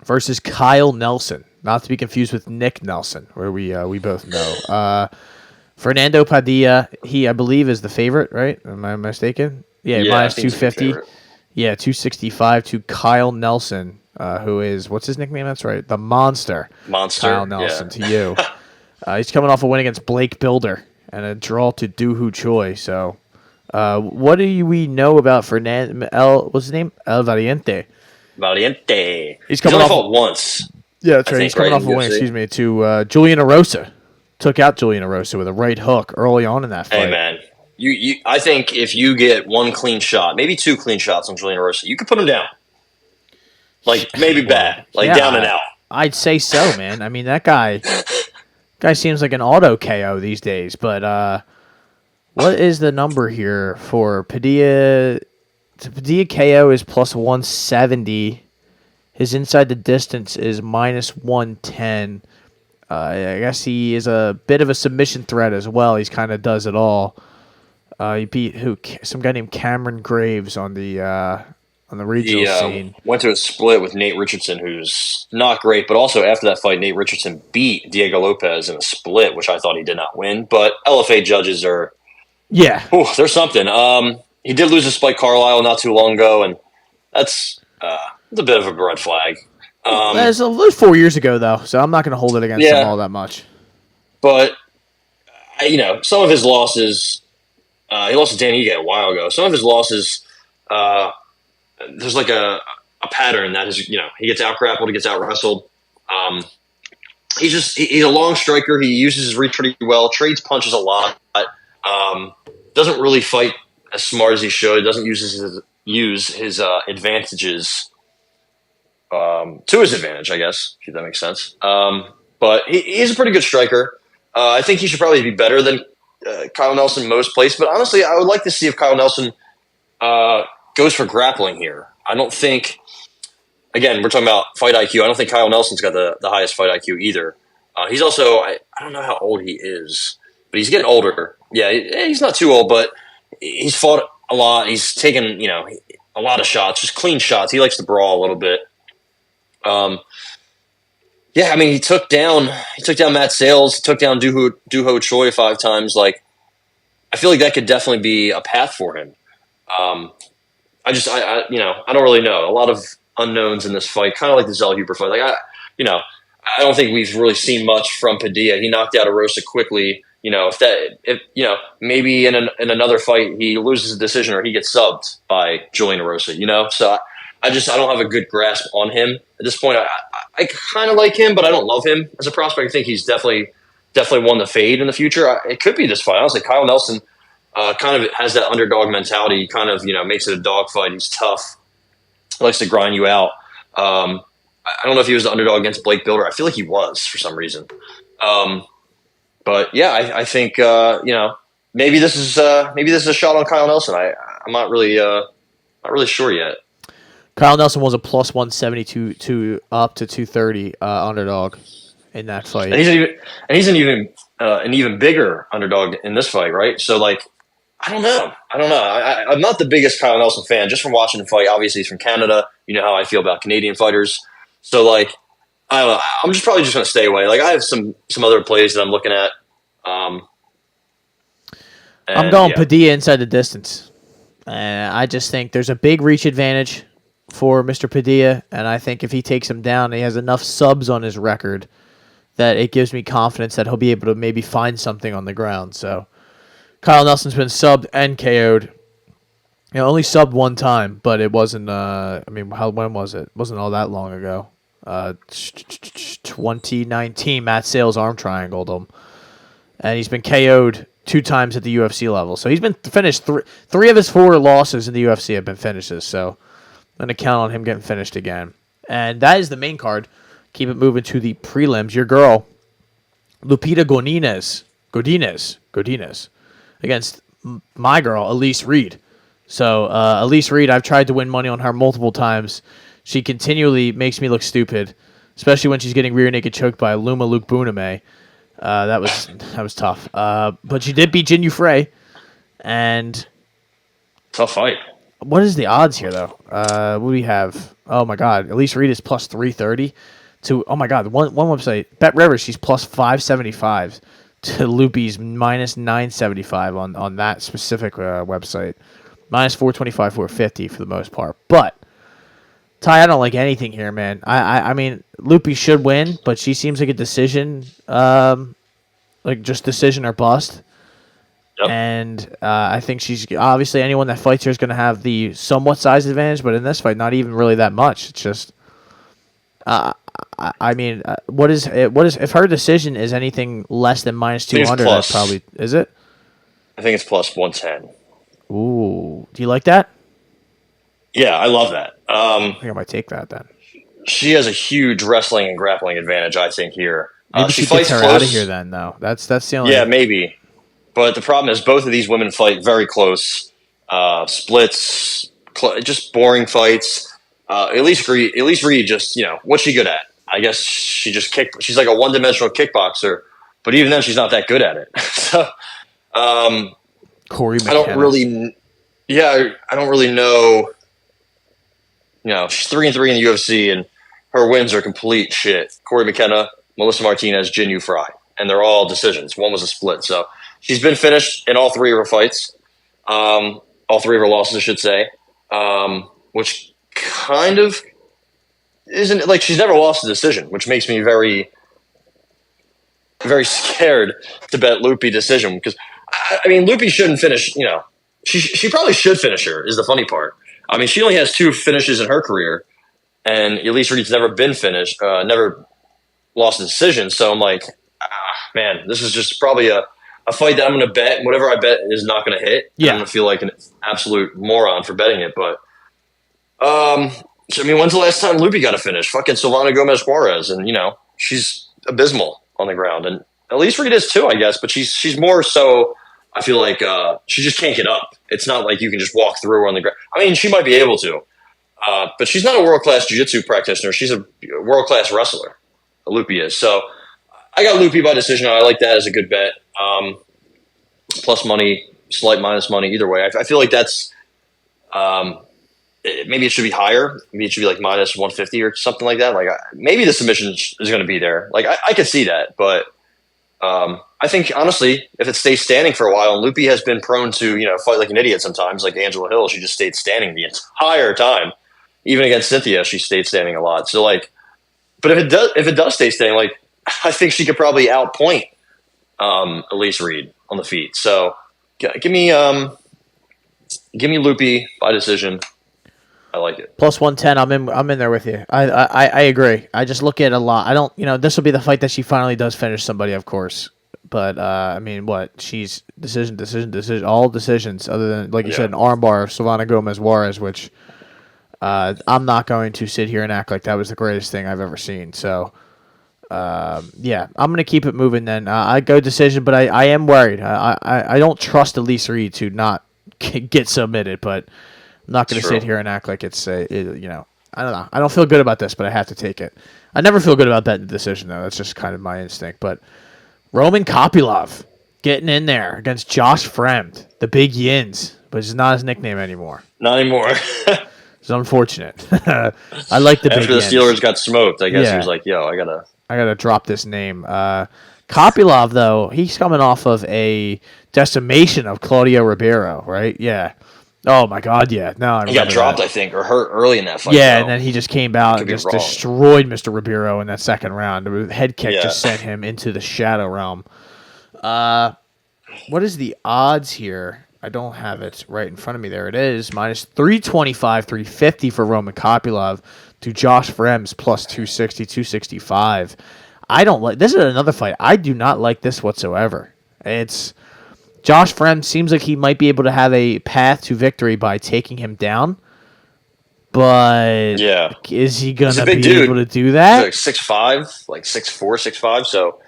versus Kyle Nelson? Not to be confused with Nick Nelson, where we both know. Fernando Padilla, I believe, is the favorite, right? Am I mistaken? Yeah, minus 250. Yeah, 265 to Kyle Nelson, who is, what's his nickname? That's right, the Monster. Kyle Nelson to you. He's coming off a win against Blake Builder and a draw to Doohoo Choi. So, what do we know about Fernando? What's his name? El Valiente. Valiente. He's coming off fought once. Yeah, that's right. He's coming off a win, to Julian Erosa. Took out Julian Erosa with a right hook early on in that fight. Hey, man. I think if you get one clean shot, maybe 2 clean shots on Julian Erosa, you could put him down. Like, maybe bad. Like, down and out. I'd say so, man. I mean, that guy seems like an auto KO these days. But what is the number here for Padilla? Padilla KO is plus 170. His inside the distance is minus 110. I guess he is a bit of a submission threat as well. He kind of does it all. He beat some guy named Cameron Graves on the regional scene. Went to a split with Nate Richardson, who's not great, but also after that fight, Nate Richardson beat Diego Lopez in a split, which I thought he did not win. But LFA judges are, there's something. He did lose to Spike Carlisle not too long ago, and that's it's a bit of a red flag. It was 4 years ago, though, so I'm not going to hold it against him all that much. But, some of his losses, he lost to Dan Ige a while ago. Some of his losses, there's like a a pattern that is, he gets out grappled, he gets out wrestled. He's a long striker. He uses his reach pretty well, trades punches a lot. Doesn't really fight as smart as he should. Doesn't use his advantages to his advantage, I guess, if that makes sense. But he's a pretty good striker. I think he should probably be better than Kyle Nelson most places. But honestly, I would like to see if Kyle Nelson goes for grappling here. I don't think. Again, we're talking about fight IQ. I don't think Kyle Nelson's got the highest fight IQ either. He's also, I don't know how old he is, but he's getting older. Yeah, he's not too old, but he's fought a lot. He's taken, a lot of shots, just clean shots. He likes to brawl a little bit. Yeah, I mean, he took down Matt Sales, took down Doo-Ho Choi 5 times. Like, I feel like that could definitely be a path for him. I don't really know. A lot of unknowns in this fight, kind of like the Zell Huber fight. Like, I don't think we've really seen much from Padilla. He knocked out Erosa quickly. Maybe in another fight he loses a decision or he gets subbed by Julian Erosa. So I don't have a good grasp on him at this point. I kind of like him, but I don't love him as a prospect. I think he's definitely one to fade in the future. It could be this fight. Honestly, Kyle Nelson kind of has that underdog mentality. He kind of makes it a dog fight. He's tough. He likes to grind you out. I don't know if he was the underdog against Blake Builder. I feel like he was for some reason. But yeah, I think maybe this is a shot on Kyle Nelson. I'm not really sure yet. Kyle Nelson was a plus 172 to up to 230 underdog in that fight, and he's an even bigger underdog in this fight, right? So like, I don't know. I'm not the biggest Kyle Nelson fan just from watching the fight. Obviously, he's from Canada. You know how I feel about Canadian fighters. So like, I don't know. I'm probably just going to stay away. Like, I have some other plays that I'm looking at. I'm going Padilla inside the distance. I just think there's a big reach advantage for Mr. Padilla, and I think if he takes him down, he has enough subs on his record that it gives me confidence that he'll be able to maybe find something on the ground. So Kyle Nelson's been subbed and KO'd. Only subbed one time, but it wasn't. When was it? It wasn't all that long ago. 2019, Matt Sales arm triangled him, and he's been KO'd 2 times at the UFC level. So he's been finished. Three of his 4 losses in the UFC have been finishes. So I'm gonna count on him getting finished again. And that is the main card. Keep it moving to the prelims. Your girl, Lupita Godinez, against my girl, Elise Reed. So Elise Reed, I've tried to win money on her multiple times. She continually makes me look stupid, especially when she's getting rear naked choked by Luma Luke Buname. That was tough. But she did beat Jin Frey, and tough fight. What is the odds here, though? What do we have? Oh my God, Elise Reed is plus 330 to. Oh my God, one website, Bet Rivers, she's plus 575 to Loopy's minus 975 on that specific website, minus 425, 450 for the most part. But Ty, I don't like anything here, man. I mean, Loopy should win, but she seems like a decision, like just decision or bust. Yep. And I think she's obviously anyone that fights her is going to have the somewhat size advantage, but in this fight, not even really that much. It's just, what is if her decision is anything less than minus 200? That's probably is it? I think it's plus 110. Ooh, do you like that? Yeah, I love that. I think I might take that then. She has a huge wrestling and grappling advantage, I think, here. Maybe she fights her close. Out of here then, though. That's the only. Yeah, maybe. But the problem is both of these women fight very close, splits, just boring fights. Elise Reed, just what's she good at? I guess she just she's like a one-dimensional kickboxer, but even then, she's not that good at it. So, Corey McKenna. I don't really know. She's 3-3 in the UFC, and her wins are complete shit. Corey McKenna, Melissa Martinez, Jin Frey, and they're all decisions. One was a split, so she's been finished in all 3 of her fights, all 3 of her losses, I should say, which kind of isn't like she's never lost a decision, which makes me very, very scared to bet Loopy decision because I mean Loopy shouldn't finish. She probably should finish her. Is the funny part. I mean, she only has 2 finishes in her career. and Elise Reed's never been finished, never lost a decision. So I'm like, man, this is just probably a fight that I'm going to bet. And whatever I bet is not going to hit. Yeah. I'm going to feel like an absolute moron for betting it. But, so, I mean, when's the last time Lupi got a finish? Fucking Silvana Gomez Juarez. And, she's abysmal on the ground. And Elise Reed is too, I guess. But she's more so, I feel like she just can't get up. It's not like you can just walk through her on the ground. I mean, she might be able to. But she's not a world-class jiu-jitsu practitioner. She's a world-class wrestler. Lupi is. So I got Lupi by decision. I like that as a good bet. Plus money, slight minus money, either way. I feel like that's maybe it should be higher. Maybe it should be like minus 150 or something like that. Like maybe the submission is going to be there. Like I could see that, but I think honestly, if it stays standing for a while, and Lupi has been prone to fight like an idiot sometimes, like Angela Hill, she just stayed standing the entire time. Even against Cynthia, she stayed standing a lot. So like, but if it does stay standing, like I think she could probably outpoint Elise Reed on the feet. So give me Lupi by decision. I like it. Plus 110. I'm in there with you. I agree. I just look at a lot. I don't. This will be the fight that she finally does finish somebody, of course. But I mean, what she's decision, all decisions other than like you said, an armbar of Silvana Gomez Juarez, which I'm not going to sit here and act like that was the greatest thing I've ever seen. So. I'm going to keep it moving then. I go decision, but I am worried. I don't trust Elise Reed to not get submitted, but I'm not going to sit here and act like it's I don't know. I don't feel good about this, but I have to take it. I never feel good about betting the decision, though. That's just kind of my instinct. But Roman Kopylov getting in there against Josh Fremd, the Big Yins, but it's not his nickname anymore. Not anymore. It's unfortunate. I like the Big Yins. After the Steelers got smoked, I guess he was like, yo, I got to drop this name. Kopylov, though, he's coming off of a decimation of Claudio Ribeiro, right? Yeah. Oh, my God, yeah. No, he got dropped, I think, or hurt early in that fight. Yeah, and then he just came out and just destroyed Mr. Ribeiro in that second round. The head kick just sent him into the shadow realm. What is the odds here? I don't have it right in front of me. There it is. Minus 325, 350 for Roman Kopylov to Josh Fremd's plus 260, 265. I don't like this. Is another fight. I do not like this whatsoever. It's Josh Fremd seems like he might be able to have a path to victory by taking him down. But is he going to be able to do that? He's like 6'5", like 6'4", 6'5". So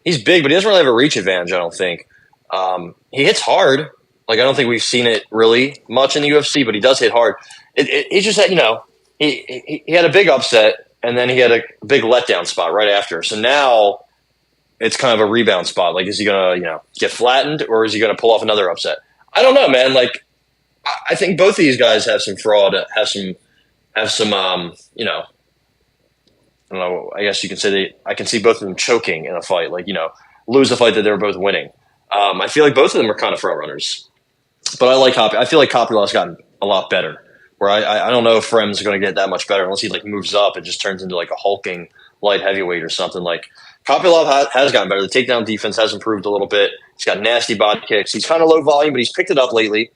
he's big, but he doesn't really have a reach advantage, I don't think. He hits hard. Like, I don't think we've seen it really much in the UFC, but he does hit hard. It's just that, he had a big upset, and then he had a big letdown spot right after. So now it's kind of a rebound spot. Like, is he going to, get flattened, or is he going to pull off another upset? I don't know, man. Like, I think both of these guys have some fraud, have some I don't know, I guess you can say I can see both of them choking in a fight, like, lose a fight that they were both winning. I feel like both of them are kind of front runners. But I feel like Kopylov's gotten a lot better. Where I don't know if Fremd's going to get that much better unless he like moves up and just turns into like a hulking light heavyweight or something. Like Kopylov has gotten better. The takedown defense has improved a little bit. He's got nasty body kicks. He's kind of low volume, but he's picked it up lately.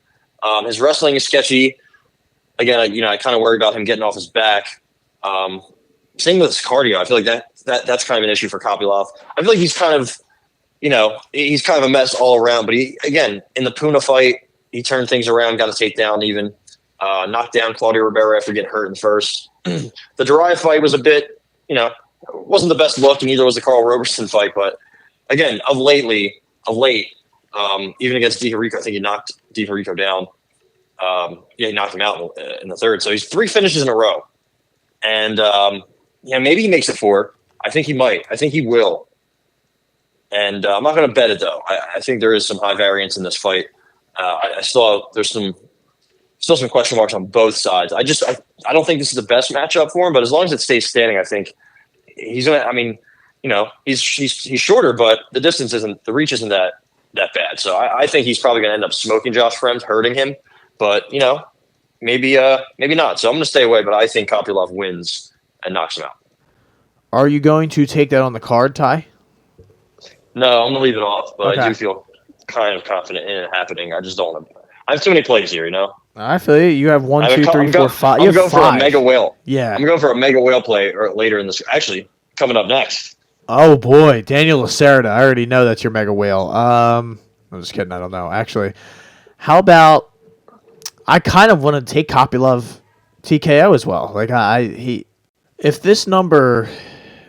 His wrestling is sketchy. Again, I kind of worry about him getting off his back. Same with his cardio. I feel like that's kind of an issue for Kopylov. I feel like he's kind of, he's kind of a mess all around. But he, again, in the Puna fight, he turned things around, got a takedown even. Knocked down Claudio Ribeiro after getting hurt in first. The Dariah fight was a bit, wasn't the best look, and neither was the Carl Roberson fight. But again, of late, even against DiHerico, I think he knocked DiHerico down. He knocked him out in the third. So he's 3 finishes in a row. And, maybe he makes it 4. I think he might. I think he will. And I'm not going to bet it, though. I think there is some high variance in this fight. There's still some question marks on both sides. I don't think this is the best matchup for him, but as long as it stays standing, I think he's going to, he's shorter, but the reach isn't that bad. So I think he's probably going to end up smoking Josh Fremd, hurting him, but maybe not. So I'm going to stay away, but I think Kopylov wins and knocks him out. Are you going to take that on the card, Ty? No, I'm going to leave it off, but okay. I do feel kind of confident in it happening. I just don't want to. I have too many plays here, I feel you. You have one, two, three, four, five. I'm going for a mega whale. Yeah. I'm going for a mega whale play later in this. Actually, coming up next. Oh boy, Daniel Lacerda. I already know that's your mega whale. I'm just kidding. I don't know. Actually, how about I kind of want to take Kopylov TKO as well. Like if this number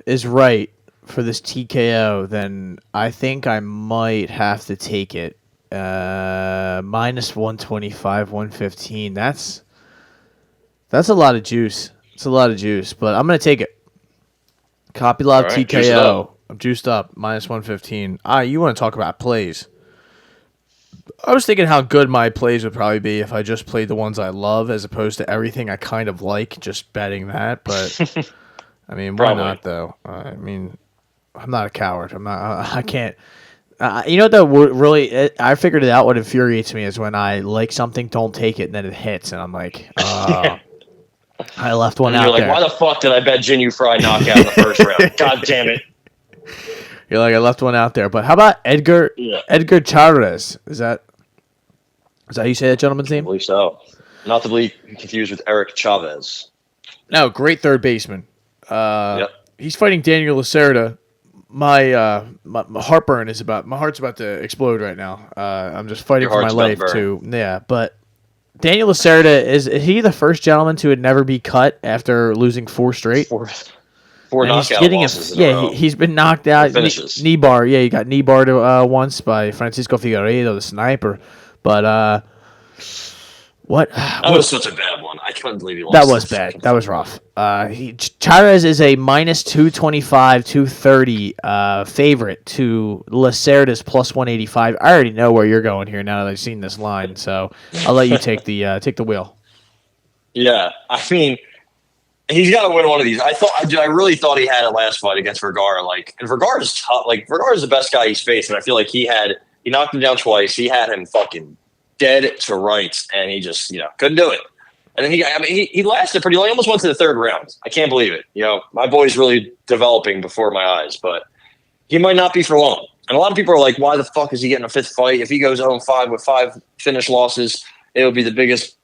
is right for this TKO, then I think I might have to take it. Minus 125, 115. That's a lot of juice. It's a lot of juice, but I'm gonna take it. Kopylov right, TKO. I'm juiced up. Minus 115. You want to talk about plays? I was thinking how good my plays would probably be if I just played the ones I love as opposed to everything I kind of like, just betting that. But I mean, why not though? I mean, I'm not a coward. I can't. You know what though? Really, I figured it out. What infuriates me is when I like something, don't take it, and then it hits, and I'm like, I left one out you're like, there. why the fuck did I bet Jin Fry knockout in the first round? God damn it. You're like, I left one out there. But how about Edgar Chairez? Is that how you say that gentleman's name? I believe so. Not to be confused with Eric Chavez. No, great third baseman. He's fighting Daniel Lacerda. My heartburn is my heart's about to explode right now. I'm just fighting for my life too. Yeah, but Daniel Lacerda is he the first gentleman to never be cut after losing 4 straight? Four knockout losses. He's been knocked out. Knee bar. Yeah, he got knee barred once by Francisco Figueiredo, the sniper. But what? That was such a bad one. I couldn't believe he lost. That was bad. That was rough. Chairez is a minus 225, 230 favorite to Lacerda's plus 185. I already know where you're going here now that I've seen this line, so I'll let you take the wheel. Yeah, I mean, he's got to win one of these. I really thought he had it last fight against Vergara. And Vergara's tough. Vergara's the best guy he's faced, and I feel like he knocked him down twice. He had him fucking dead to rights, and he just couldn't do it. And then he lasted pretty long. He almost went to the third round. I can't believe it. My boy's really developing before my eyes, but he might not be for long. And a lot of people are like, why the fuck is he getting a 5th fight? If he goes 0-5 with 5 finish losses, it would be the biggest,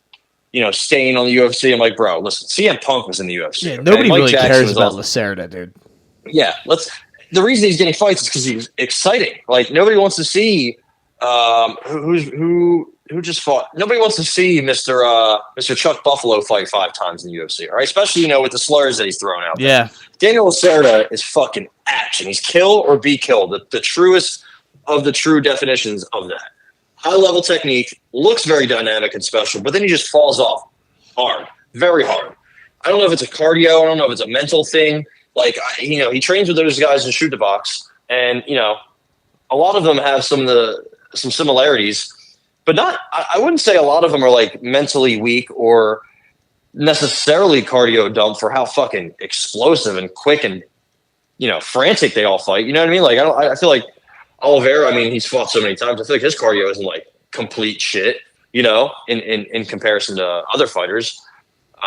stain on the UFC. I'm like, bro, listen, CM Punk was in the UFC. Yeah, nobody really cares about Lacerda, dude. Yeah, the reason he's getting fights is because he's exciting. Nobody wants to see who just fought. Nobody wants to see Mr. Chuck Buffalo fight 5 times in the UFC, all right? Especially, with the slurs that he's throwing out there. Yeah. Daniel Lacerda is fucking action. He's kill or be killed. The truest of the true definitions of that. High-level technique, looks very dynamic and special, but then he just falls off hard, very hard. I don't know if it's a cardio. I don't know if it's a mental thing. He trains with those guys in shoot the box, and, a lot of them have some similarities, but not. I wouldn't say a lot of them are mentally weak or necessarily cardio dumb for how fucking explosive and quick and frantic they all fight. You know what I mean? I feel like Oliveira. He's fought so many times. I feel like his cardio isn't complete shit. In comparison to other fighters.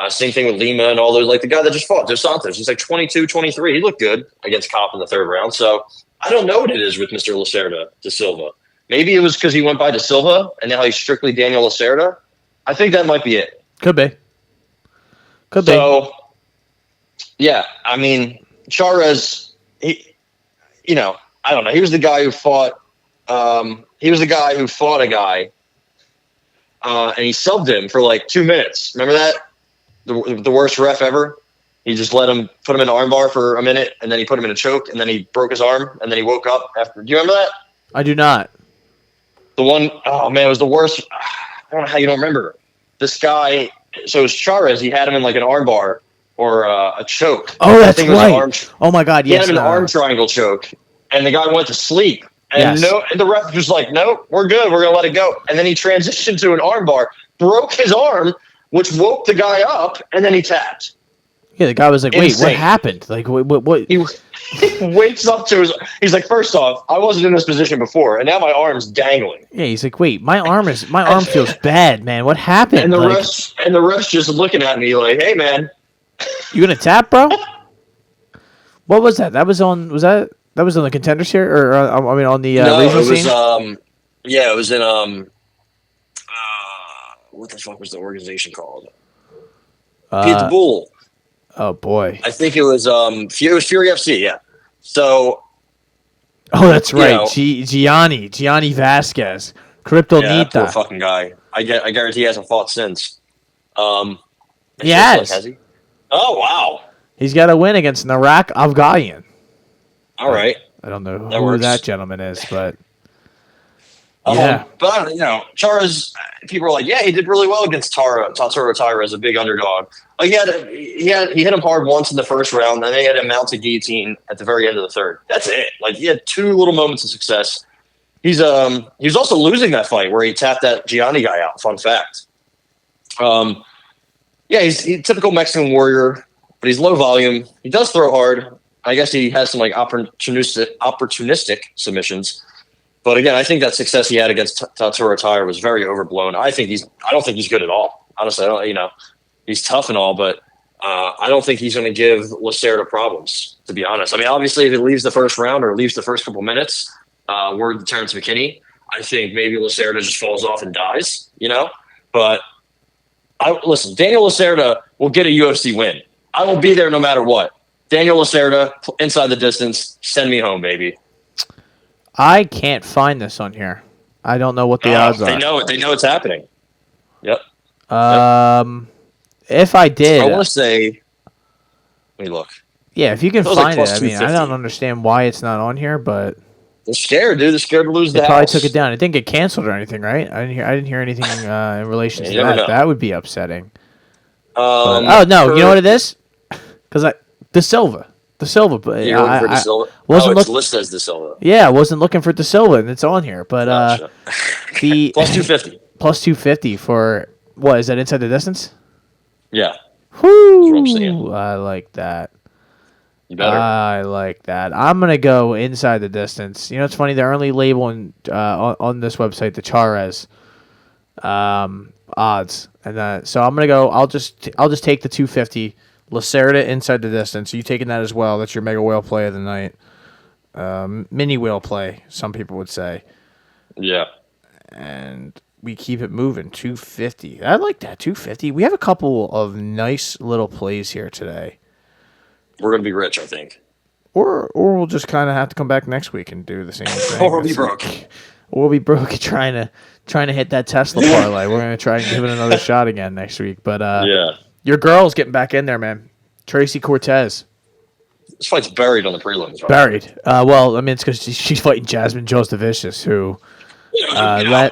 Same thing with Lima and all those. The guy that just fought Dos Santos. He's 22, 23. He looked good against Kopp in the 3rd round. So I don't know what it is with Mr. Lacerda da Silva. Maybe it was because he went by Da Silva and now he's strictly Daniel Lacerda. I think that might be it. Could be. So, yeah, Chairez, I don't know. He was the guy who fought. He was the guy who fought a guy, and he subbed him for 2 minutes. Remember that? The worst ref ever. He just let him put him in an armbar for a minute, and then he put him in a choke, and then he broke his arm, and then he woke up after. Do you remember that? I do not. The one, oh man, it was the worst. I don't know how you don't remember. This guy, so it was Chairez. He had him in an armbar or a choke. Oh, that's right. Oh my God, yes. He had him in an arm triangle choke, and the guy went to sleep. And and the ref was like, "No, we're good. We're gonna let it go." And then he transitioned to an armbar, broke his arm, which woke the guy up, and then he tapped. Yeah, the guy was like, "Wait, what happened?" What? He wakes up to he's like, first off, I wasn't in this position before, and now my arm's dangling. Yeah, he's like, wait, my arm feels bad, man. What happened? And the ref's just looking at me like, hey, man, you gonna tap, bro? What was that? That was on the Contenders here, or on the no, regional it was scene? it was in what the fuck was the organization called? Pitbull. Oh boy. I think it was Fury FC. Yeah. So. Oh, that's right. Gianni Vasquez, Kryptonita. Yeah, that poor fucking guy. I guarantee he hasn't fought since. He has. Has he? Oh wow. He's got a win against Narak Afghanian. All right. I don't know who that gentleman is, but yeah. But Chara's people are like, yeah, he did really well against Tatsuro Taira as a big underdog. Like he hit him hard once in the first round, then he had him mount a guillotine at the very end of the third. That's it. Like he had two little moments of success. He was also losing that fight where he tapped that Gianni guy out. Fun fact. Yeah, he's typical Mexican warrior, but he's low volume. He does throw hard. I guess he has some like opportunistic submissions. But again, I think that success he had against Tatsuro Taira was very overblown. I don't think he's good at all. Honestly, he's tough and all, but I don't think he's going to give Lacerda problems, to be honest. I mean, obviously, if he leaves the first round or leaves the first couple minutes, word to Terrence McKinney, I think maybe Lacerda just falls off and dies, But listen, Daniel Lacerda will get a UFC win. I will be there no matter what. Daniel Lacerda, inside the distance, send me home, baby. I can't find this on here. I don't know what the odds are. They know it. They know it's happening. Yep. If I did, I want to say. Let me look. Yeah, if you can find it. I mean, I don't understand why it's not on here, but they're scared, dude. They're scared to lose the house. They probably took it down. It didn't get canceled or anything, right? I didn't hear anything in relation to that. Know. That would be upsetting. No, you know what it is? Because De Silva. But you're looking for De Silva. It's listed as De Silva. Yeah, I wasn't looking for De Silva, and it's on here. But the plus 250. Plus 250 for what? Is that inside the distance? Yeah. Whoo! I like that. You better. I like that. I'm gonna go inside the distance. You know, it's funny. They're only labeling on this website the Charez odds, and so I'm gonna go. I'll just take the 250. Lacerda inside the distance. You taking that as well? That's your mega whale play of the night. Mini whale play, some people would say. Yeah. And we keep it moving. 250. I like that. 250. We have a couple of nice little plays here today. We're gonna be rich, I think. Or we'll just kind of have to come back next week and do the same thing. Or we'll be broke. We'll be broke trying to hit that Tesla parlay. We're gonna try and give it another shot again next week. But yeah. Your girl's getting back in there, man. Tracy Cortez. This fight's buried on the prelims, right? Buried. Well, I mean, it's because she's fighting Jasmine Josevicius, who... they're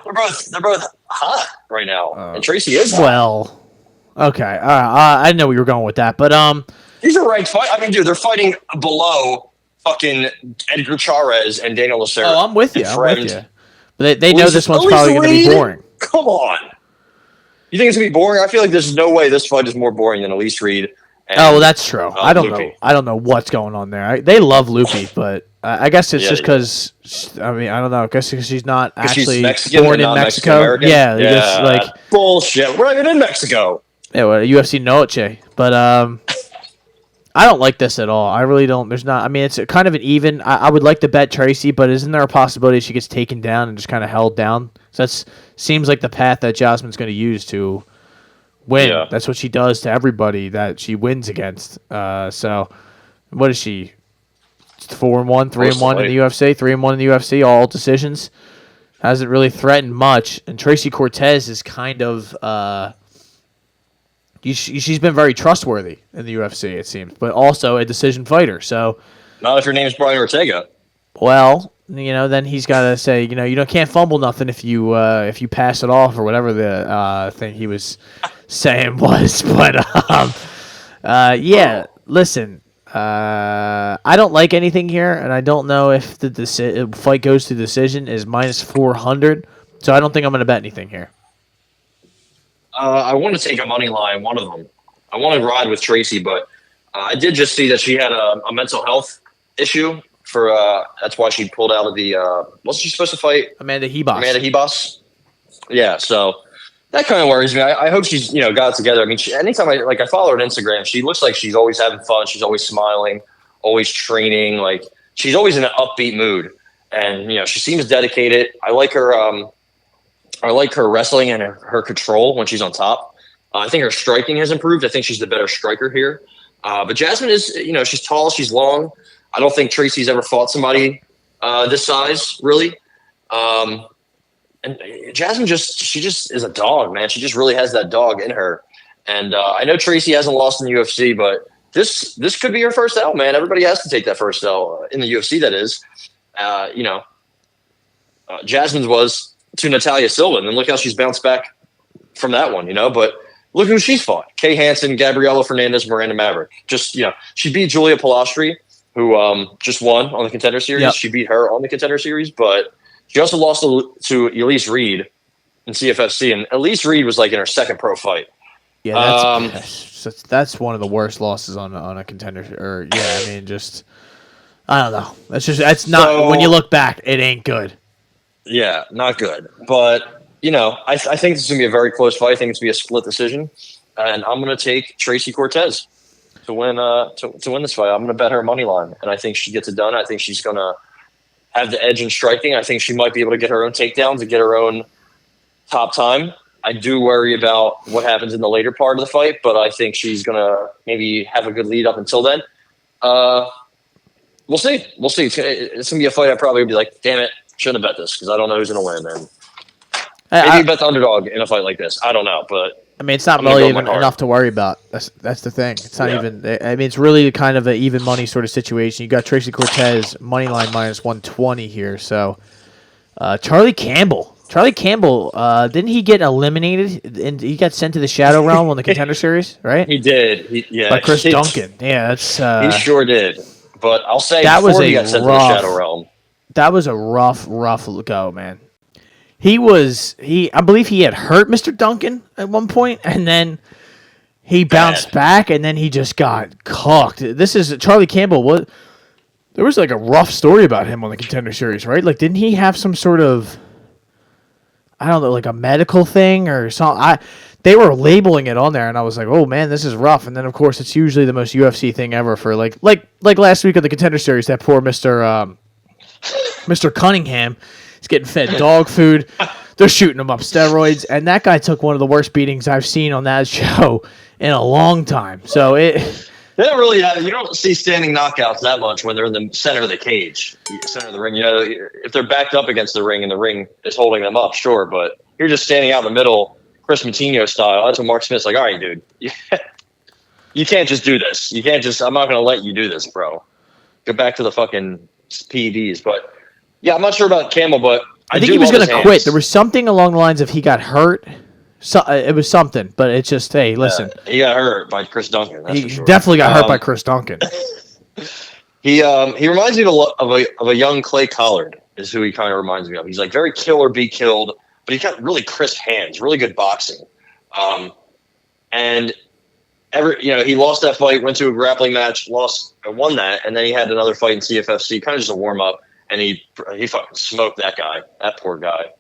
both hot right now. And Tracy is hot. Well, okay. I didn't know we were going with that, but... These are ranked fight. I mean, dude, they're fighting below fucking Edgar Charez and Daniel Lacerda. Oh, I'm with you. But they know this one's probably going to be boring. Come on. You think it's gonna be boring? I feel like there's no way this fight is more boring than Elise Reed. Well, that's true. I don't know. I don't know what's going on there. They love Loopy, but I guess it's just because. I mean, I don't know. I guess because she's not actually born in Mexico. Yeah, just like bullshit. We're not even in Mexico. Yeah, well, UFC Noche, but I don't like this at all. I really don't. There's not. I mean, it's kind of an even. I would like to bet Tracy, but isn't there a possibility she gets taken down and just kind of held down? So that seems like the path that Jasmine's going to use to win. Yeah. That's what she does to everybody that she wins against. So, what is she? 4-1, 3-1 in the UFC, 3-1 in the UFC, all decisions. Hasn't really threatened much. And Tracy Cortez is kind of. She's been very trustworthy in the UFC, it seems, but also a decision fighter. So, not if your name's Brian Ortega. Well, then he's got to say, you can't fumble nothing if you pass it off or whatever the thing he was saying was. But yeah, listen, I don't like anything here, and I don't know if the fight goes to decision is minus 400. So I don't think I'm going to bet anything here. I want to take a money line, one of them. I want to ride with Tracy, but I did just see that she had a mental health issue. That's why she pulled out of the. Wasn't she supposed to fight Amanda Hebos? Yeah, so that kind of worries me. I hope she's got it together. I mean, anytime I follow her on Instagram, she looks like she's always having fun. She's always smiling, always training. Like she's always in an upbeat mood, and she seems dedicated. I like her. I like her wrestling and her control when she's on top. I think her striking has improved. I think she's the better striker here. But Jasmine is, she's tall, she's long. I don't think Tracy's ever fought somebody this size, really. And Jasmine she just is a dog, man. She just really has that dog in her. And I know Tracy hasn't lost in the UFC, but this could be her first L, man. Everybody has to take that first L in the UFC, that is. Jasmine's was to Natalia Silva, and look how she's bounced back from that one, But look who she's fought. Kay Hansen, Gabriela Fernandez, Miranda Maverick. Just, she beat Julia Pilastri, who just won on the Contender Series. Yep. She beat her on the Contender Series, but she also lost to Elise Reed in CFFC, and Elise Reed was like in her second pro fight. Yeah, that's one of the worst losses on a Contender. Or just I don't know. That's not so, when you look back, it ain't good. Yeah, not good. But I think this is gonna be a very close fight. I think it's gonna be a split decision, and I'm gonna take Tracy Cortez to win this fight. I'm gonna bet her money line, and I think she gets it done. I think she's gonna have the edge in striking. I think she might be able to get her own takedowns and get her own top time. I do worry about what happens in the later part of the fight, but I think she's going to maybe have a good lead up until then. We'll see. It's going to be a fight I'd probably be like, damn it, shouldn't have bet this because I don't know who's going to win. And maybe bet the underdog in a fight like this. I don't know, but it's not really even enough to worry about. That's the thing. It's not even. It's really kind of an even money sort of situation. You got Tracy Cortez money line minus 120 here. So Charlie Campbell, didn't he get eliminated and he got sent to the Shadow Realm on the Contender Series, right? He did. By Chris Duncan. Yeah, that's. He sure did. But I'll say that was he got sent to the Shadow Realm. That was a rough go, man. I believe he had hurt Mr. Duncan at one point, and then he bounced back, and then he just got cooked. This is Charlie Campbell. There was like a rough story about him on the Contender Series, right? Like, didn't he have some sort of, I don't know, like a medical thing or something? They were labeling it on there, and I was like, oh man, this is rough. And then of course it's usually the most UFC thing ever for like last week on the Contender Series, that poor Mr. Cunningham. He's getting fed dog food. They're shooting him up steroids, and that guy took one of the worst beatings I've seen on that show in a long time. So they don't really you don't see standing knockouts that much when they're in the center of the cage, center of the ring. If they're backed up against the ring and the ring is holding them up, sure, but you're just standing out in the middle, Chris Matinho style. That's what Mark Smith's like. All right, dude, you can't just do this. You can't just. I'm not going to let you do this, bro. Go back to the fucking PEDs, but. Yeah, I'm not sure about Campbell, but I think he was going to quit. There was something along the lines of he got hurt. So it was something, but it's just, hey, listen. He got hurt by Chris Duncan. That's he for sure. Definitely got hurt by Chris Duncan. He reminds me of a young Clay Collard is who he kind of reminds me of. He's like very kill or be killed, but he's got really crisp hands, really good boxing. And he lost that fight, went to a grappling match, won that, and then he had another fight in CFFC, kind of just a warm up. And he fucking smoked that guy, that poor guy.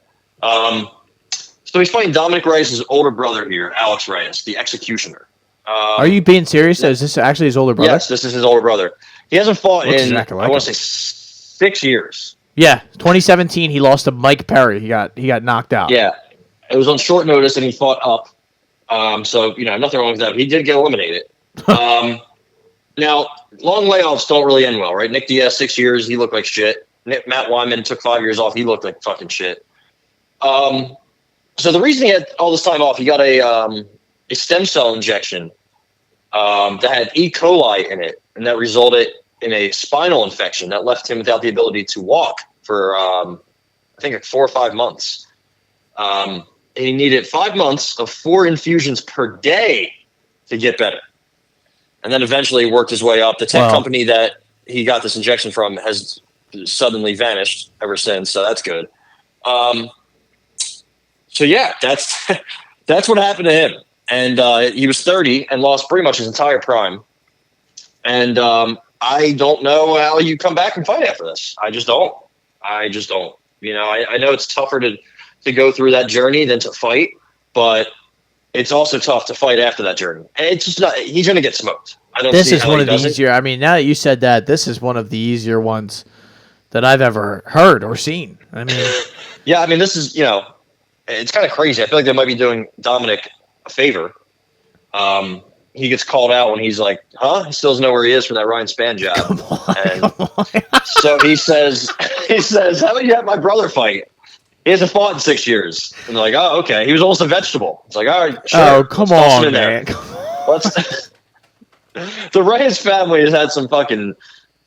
So he's fighting Dominic Rice's older brother here, Alex Reyes, the Executioner. Are you being serious? Is this actually his older brother? Yes, this is his older brother. He hasn't fought in, I want to say, 6 years. Yeah, 2017, he lost to Mike Perry. He got knocked out. Yeah, it was on short notice, and he fought up. So, nothing wrong with that. But he did get eliminated. Now, long layoffs don't really end well, right? Nick Diaz, 6 years, he looked like shit. Matt Wyman took 5 years off. He looked like fucking shit. So the reason he had all this time off, he got a stem cell injection that had E. coli in it, and that resulted in a spinal infection that left him without the ability to walk for, I think, like 4 or 5 months. And he needed 5 months of 4 infusions per day to get better. And then eventually worked his way up. The tech company that he got this injection from has suddenly vanished ever since, so that's good. So yeah, that's what happened to him. And he was 30 and lost pretty much his entire prime. And I don't know how you come back and fight after this. I just don't. I know it's tougher to go through that journey than to fight, but it's also tough to fight after that journey. And it's just not. He's going to get smoked. This is one of the easier. I mean, now that you said that, this is one of the easier ones that I've ever heard or seen. I mean, yeah. I mean, this is it's kind of crazy. I feel like they might be doing Dominic a favor. He gets called out when he's like, huh? He still doesn't know where he is from that Ryan Spann job. Come on. So he says, how about you have my brother fight? He hasn't fought in 6 years. And they're like, oh, okay. He was almost a vegetable. It's like, all right, sure. Oh, come on, man. The Reyes family has had some fucking,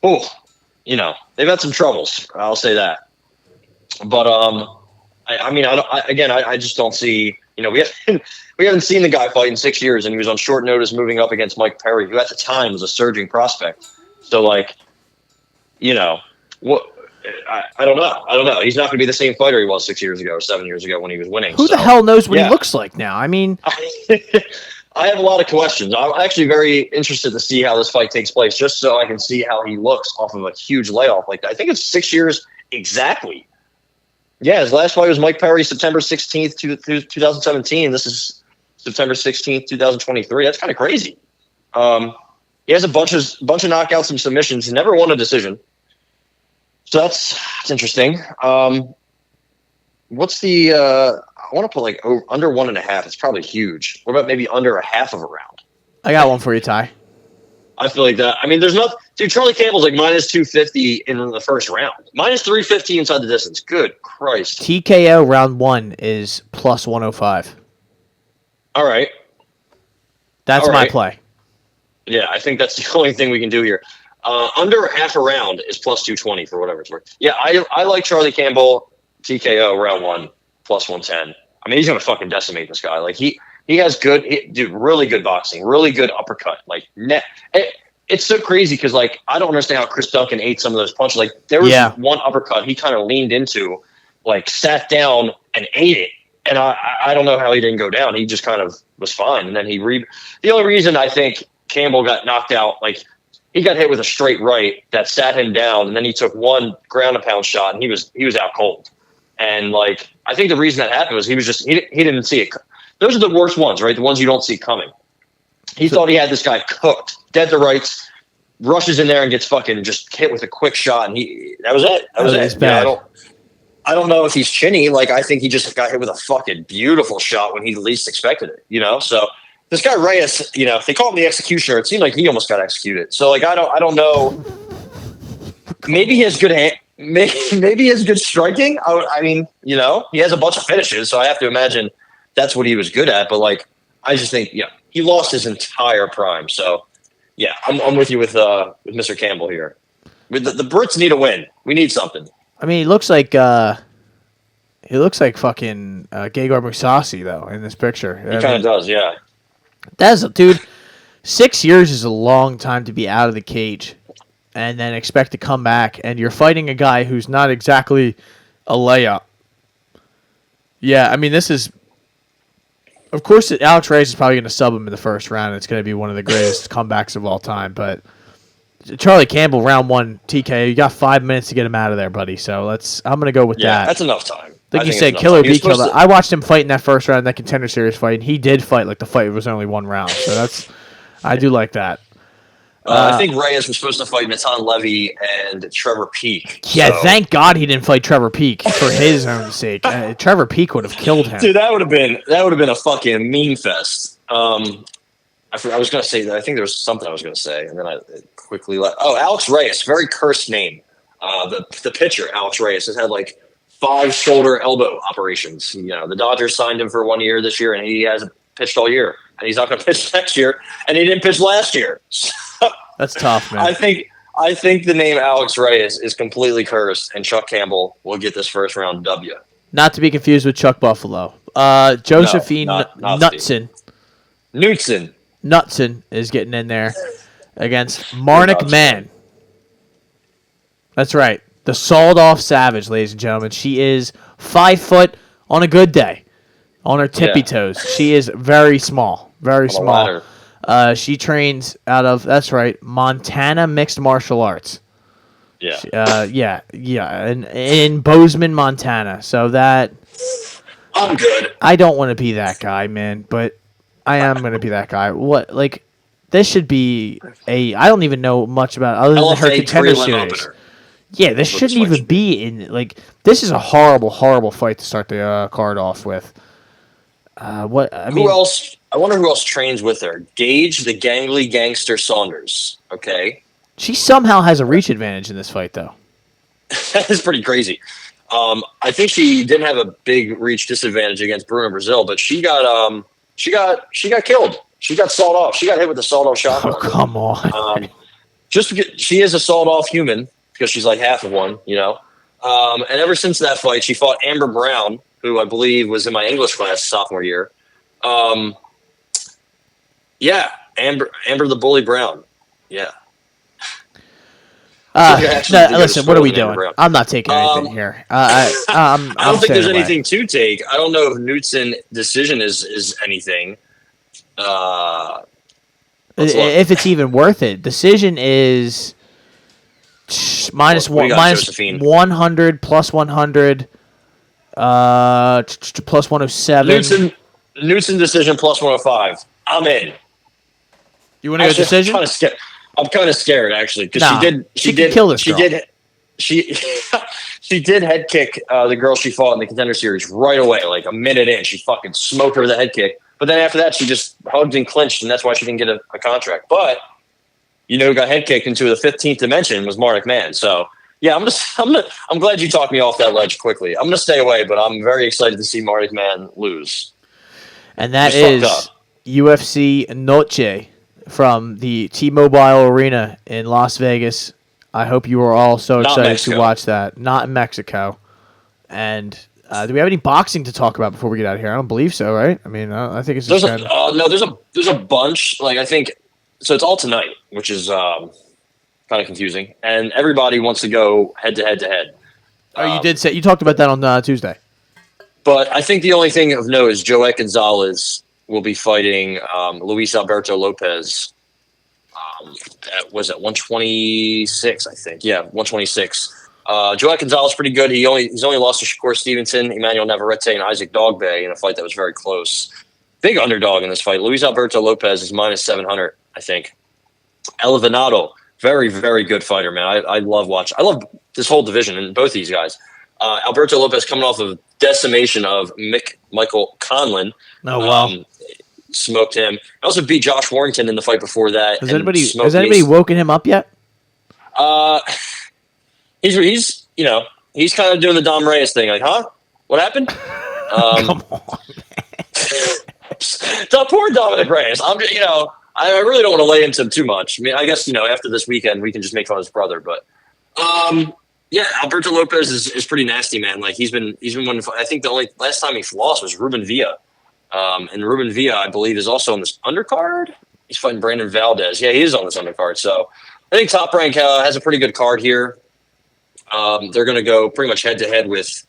they've had some troubles. I'll say that. But I just don't see. We haven't seen the guy fight in 6 years, and he was on short notice moving up against Mike Perry, who at the time was a surging prospect. So, what? I don't know. He's not going to be the same fighter he was 6 years ago or 7 years ago when he was winning. Who the hell knows what he looks like now? I mean, I have a lot of questions. I'm actually very interested to see how this fight takes place, just so I can see how he looks off of a huge layoff. Like, I think it's 6 years exactly. Yeah, his last fight was Mike Perry, September 16th, 2017. This is September 16th, 2023. That's kind of crazy. He has a bunch of knockouts and submissions. He never won a decision. So that's interesting. What's the I want to put under 1.5. It's probably huge. What about maybe under a half of a round? I got one for you, Ty. I feel like that. I mean, there's not. Dude, Charlie Campbell's like minus 250 in the first round. Minus 350 inside the distance. Good Christ. TKO round 1 is plus 105. All right. That's my play. Yeah, I think that's the only thing we can do here. Under half a round is plus 220 for whatever it's worth. Yeah, I like Charlie Campbell TKO round 1 plus 110. I mean, he's gonna fucking decimate this guy. Like he has really good boxing, really good uppercut. Like it's so crazy because I don't understand how Chris Duncan ate some of those punches. Like there was one uppercut he kind of leaned into, sat down and ate it, and I don't know how he didn't go down. He just kind of was fine, and then the only reason I think Campbell got knocked out, he got hit with a straight right that sat him down, and then he took one ground and pound shot, and he was out cold. And I think the reason that happened was he didn't see it. Those are the worst ones, right? The ones you don't see coming. He thought he had this guy cooked, dead to rights, rushes in there and gets fucking just hit with a quick shot, and that was it. That was it. Bad. I don't know if he's chinny. I think he just got hit with a fucking beautiful shot when he least expected it. So this guy Reyes, they call him the executioner. It seemed like he almost got executed. So I don't know. Maybe he has good hand. Maybe he has good striking. I mean, he has a bunch of finishes, so I have to imagine that's what he was good at. But I just think, he lost his entire prime. So yeah, I'm with you with Mr. Campbell here. The Brits need a win. We need something. I mean, he looks like fucking Gegard Mousasi though in this picture. He kind of does, yeah. Dude. 6 years is a long time to be out of the cage, and then expect to come back, and you're fighting a guy who's not exactly a layup. Yeah, I mean, this is. Of course, Alex Reyes is probably going to sub him in the first round. It's going to be one of the greatest comebacks of all time. But Charlie Campbell, round 1 TKO. You got 5 minutes to get him out of there, buddy. So I'm going to go with that. Yeah, that's enough time. Like you said, kill or be killed. I watched him fight in that first round, that Contender Series fight, and he did fight like the fight was only 1 round. So I do like that. I think Reyes was supposed to fight Natan Levy and Trevor Peek. Yeah, thank God he didn't fight Trevor Peek for his own sake. Trevor Peek would have killed him. Dude, that would have been a fucking meme fest. I was going to say that. I think there was something I was going to say, and then I quickly left. Oh, Alex Reyes, very cursed name. The pitcher, Alex Reyes, has had 5 shoulder elbow operations. The Dodgers signed him for 1 year this year, and he hasn't pitched all year, and he's not going to pitch next year, and he didn't pitch last year. That's tough, man. I think the name Alex Reyes is completely cursed, and Chuck Campbell will get this first round W. Not to be confused with Chuck Buffalo. Josephine Knutson. Knutson is getting in there against Marnik Mann. That's right. The sawed-off savage, ladies and gentlemen. She is 5 foot on a good day. On her tippy toes. She is very small. Very small. She trains out of, that's right, Montana Mixed Martial Arts. Yeah. In Bozeman, Montana. So that... I'm good. I don't want to be that guy, man, but I am going to be that guy. What, this should be I don't even know much about it other than her Contender Series. Yeah, this shouldn't even be in, like, this is a horrible, horrible fight to start the card off with. Who else? I wonder who else trains with her. Gage, the gangly gangster Saunders. Okay. She somehow has a reach advantage in this fight, though. That is pretty crazy. I think she didn't have a big reach disadvantage against Bruno Brazil, but she got killed. She got sawed off. She got hit with a sawed off shotgun. Oh, come on. Just because she is a sawed off human, because she's like half of one, you know. And ever since that fight, she fought Amber Brown, who I believe was in my English class sophomore year. Yeah, Amber the Bully Brown. Yeah. Listen, what are we doing? I'm not taking anything here. I don't think there's anything to take. I don't know if Knutson decision is anything. If it's even worth it. Decision is minus 100, plus 100, plus 107. Knutson decision plus 105. I'm in. You want to go decision? I'm kind of scared actually because she did kill this girl. She did head kick the girl she fought in the Contender Series right away, like a minute in. She fucking smoked her with a head kick. But then after that, she just hugged and clinched, and that's why she didn't get a contract. But you know, who got head kicked into the 15th dimension was Mark McMahon. So yeah, I'm glad you talked me off that ledge quickly. I'm gonna stay away, but I'm very excited to see Mark McMahon lose. And that is UFC Noche from the T-Mobile Arena in Las Vegas. I hope you are all so excited to watch that. Not in Mexico. And do we have any boxing to talk about before we get out of here? I don't believe so, right? I mean, I think it's just there's a bunch. Like I think so. It's all tonight, which is kind of confusing. And everybody wants to go head to head. Oh, you did say you talked about that on Tuesday. But I think the only thing of note is Joet Gonzalez will be fighting Luis Alberto Lopez. Was it 126? I think. Yeah, 126. Joet Gonzalez pretty good. He's only lost to Shakur Stevenson, Emmanuel Navarrete, and Isaac Dogbe in a fight that was very close. Big underdog in this fight. Luis Alberto Lopez is minus 700, I think. El Venado, very, very good fighter, man. I love this whole division and both these guys. Alberto Lopez coming off of decimation of Michael Conlon. Oh, wow. Smoked him. Also beat Josh Warrington in the fight before that. Has anybody woken him up yet? He's kind of doing the Dom Reyes thing. Like, huh? What happened? Come on, man. Poor Dominic Reyes. I really don't want to lay into him too much. I mean, I guess, after this weekend, we can just make fun of his brother. But, yeah, Alberto Lopez is pretty nasty, man. Like, he's been winning. I think the only last time he lost was Ruben Villa. And Ruben Villa, I believe, is also on this undercard. He's fighting Brandon Valdez. Yeah, he is on this undercard. So I think Top Rank has a pretty good card here. They're going to go pretty much head-to-head with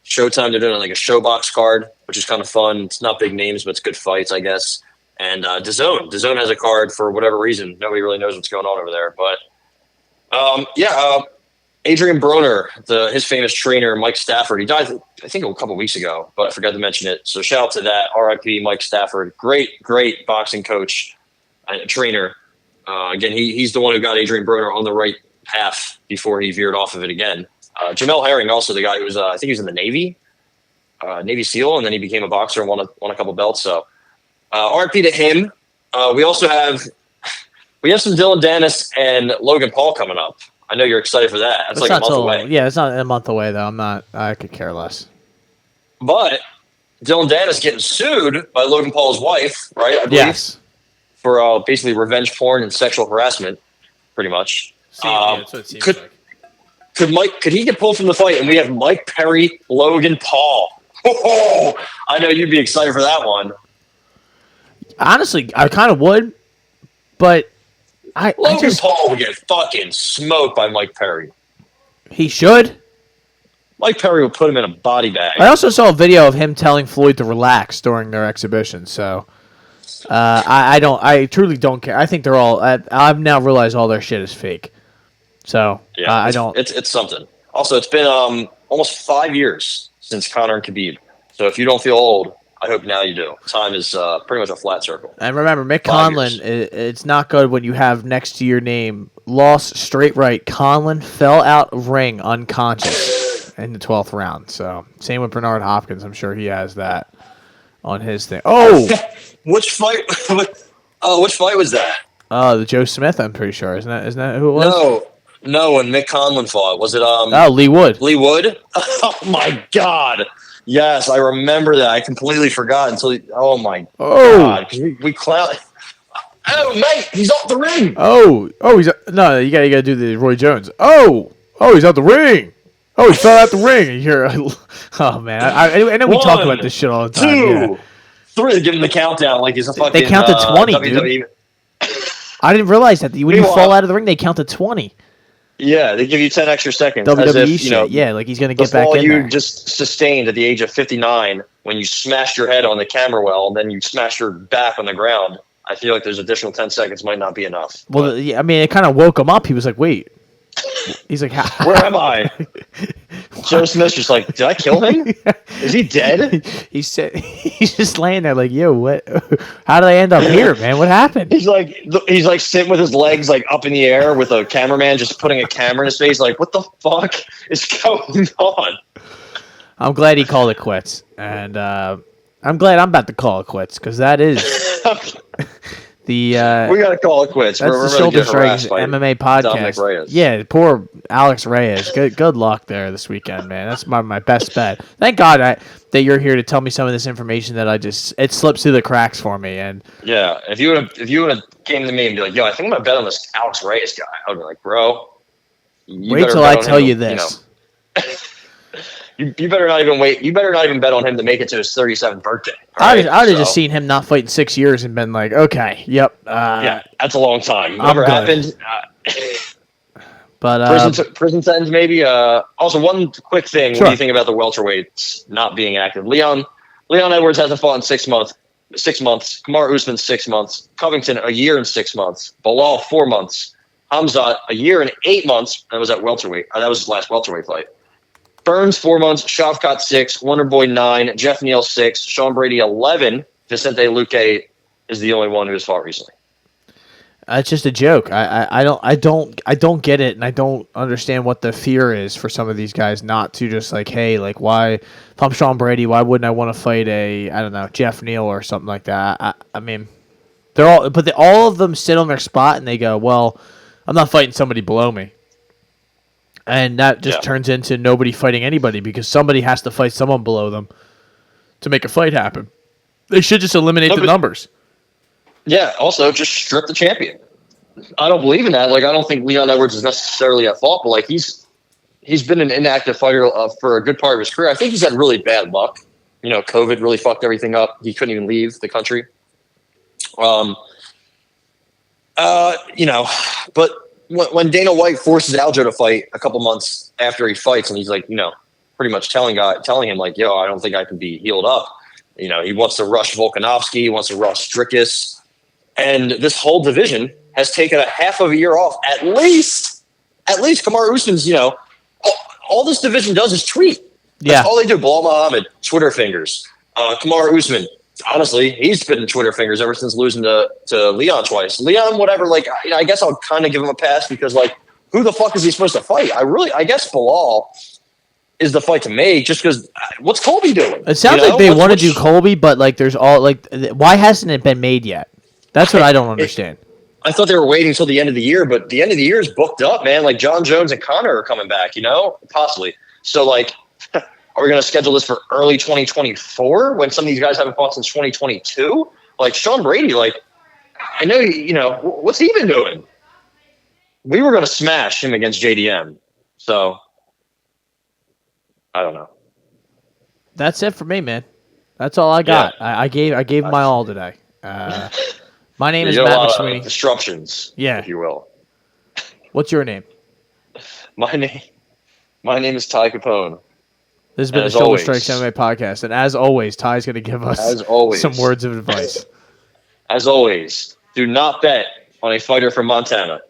Showtime. They're doing like a Showbox card, which is kind of fun. It's not big names, but it's good fights, I guess. And DAZN. DAZN has a card for whatever reason. Nobody really knows what's going on over there. But, Adrian Broner, his famous trainer, Mike Stafford, he died, I think, a couple weeks ago, but I forgot to mention it. So shout out to that. RIP Mike Stafford. Great, great boxing coach and trainer. Again, he's the one who got Adrian Broner on the right path before he veered off of it again. Jamel Herring, also the guy who was, I think he was in the Navy SEAL, and then he became a boxer and won a couple belts. So RIP to him. We also have some Dylan Dennis and Logan Paul coming up. I know you're excited for that. That's like a month away. Yeah, it's not a month away, though. I could care less. But Dylan Dennis getting sued by Logan Paul's wife, right? I believe, yes. For basically revenge porn and sexual harassment, pretty much. That's what it seems like. Could he get pulled from the fight? And we have Mike Perry, Logan Paul. Oh, I know you'd be excited for that one. Honestly, I kind of would, but Logan Paul would get fucking smoked by Mike Perry. He should. Mike Perry would put him in a body bag. I also saw a video of him telling Floyd to relax during their exhibition. So I truly don't care. I think they're all. I've now realized all their shit is fake. So yeah, I don't. It's something. Also, it's been almost 5 years since Conor and Khabib. So if you don't feel old, I hope now you do. Time is pretty much a flat circle. And remember, Mick 5 Conlon, years. it's not good when you have next to your name, lost straight right. Conlon fell out of ring unconscious in the 12th round. So, same with Bernard Hopkins. I'm sure he has that on his thing. Oh! Which fight? Which fight was that? The Joe Smith, I'm pretty sure. Isn't that who it was? No. When Mick Conlon fought, was it? Lee Wood. Lee Wood. Oh my God. Yes, I remember that. I completely forgot until. Oh my God. We clown. Oh mate, he's off the ring. He's no. You gotta do the Roy Jones. He's out the ring. He fell out the ring. And you're, oh man. I know we talk about this shit all the time. 2, 3. Give him the countdown like he's a fucking. They count to 20, WWE. dude. I didn't realize that when you fall out of the ring, they count to 20. Yeah, they give you 10 extra seconds. WWE as if, shit. Yeah, like he's gonna get back in you there. just sustained at the age of 59 when you smashed your head on the camera well, and then you smashed your back on the ground. I feel like there's additional 10 seconds might not be enough. Well, I mean, it kind of woke him up. He was like, "Wait." He's like, "Where am I?" Joe Smith's just like, "Did I kill him? Is he dead?" He's just laying there like, "Yo, what? How did I end up here, man? What happened?" He's like sitting with his legs like up in the air with a cameraman just putting a camera in his face. Like, what the fuck is going on? I'm glad he called it quits, and I'm glad I'm about to call it quits because that is the. We gotta call it quits. That's the Shoulder Strikes MMA podcast. Yeah, poor Alex Reyes. Good luck there this weekend, man. That's my best bet. Thank God that you're here to tell me some of this information that it slips through the cracks for me. And yeah, if you would have came to me and be like, "Yo, I think I'm gonna bet on this Alex Reyes guy," I would be like, "Bro, wait till I tell you this." You better not even wait. You better not even bet on him to make it to his 37th birthday. I would have just seen him not fight in 6 years and been like, okay, yep. Yeah, that's a long time. Never happened. But prison sentence maybe. Also, one quick thing. Sure. What do you think about the welterweights not being active? Leon Edwards hasn't fought in 6 months. 6 months. Kamaru Usman 6 months. Covington a year and 6 months. Bilal 4 months. Hamzat a year and 8 months. That was at welterweight. That was his last welterweight fight. Burns 4 months, Shavkat 6, Wonderboy 9, Jeff Neal 6, Sean Brady 11. Vicente Luque is the only one who has fought recently. It's just a joke. I don't get it, and I don't understand what the fear is for some of these guys not to just like, hey, like why? If I'm Sean Brady, why wouldn't I want to fight Jeff Neal or something like that? I mean, all of them sit on their spot and they go, well, I'm not fighting somebody below me. And that just turns into nobody fighting anybody because somebody has to fight someone below them to make a fight happen. They should just eliminate the numbers. Yeah, also just strip the champion. I don't believe in that. Like, I don't think Leon Edwards is necessarily at fault, but like he's been an inactive fighter for a good part of his career. I think he's had really bad luck. You know, COVID really fucked everything up. He couldn't even leave the country. But when Dana White forces Aljo to fight a couple months after he fights, and he's like, pretty much telling him like, yo, I don't think I can be healed up. He wants to rush Volkanovski, he wants to rush Strickus, and this whole division has taken a half of a year off. At least Kamaru Usman's, all this division does is tweet. That's all they do. Bilal Muhammad, Twitter fingers. Kamaru Usman, honestly, he's been in Twitter fingers ever since losing to Leon twice. Leon, whatever, like, I guess I'll kind of give him a pass because, like, who the fuck is he supposed to fight? I guess Bilal is the fight to make just because what's Colby doing? It sounds like they want to do Colby, but, like, there's all, like, why hasn't it been made yet? That's what I don't understand. I thought they were waiting until the end of the year, but the end of the year is booked up, man. Like, John Jones and Connor are coming back, possibly. So, like, are we going to schedule this for early 2024 when some of these guys haven't fought since 2022? Like, Sean Brady, like, I know, what's he been doing? We were going to smash him against JDM. So, I don't know. That's it for me, man. That's all I got. Yeah. I gave my all today. My name is Matt McSweeney. Disruptions, if you will. What's your name? My name is Ty Capone. This has been the Shoulder Strikes MMA podcast, and as always, Ty's going to give us some words of advice. As always, do not bet on a fighter from Montana.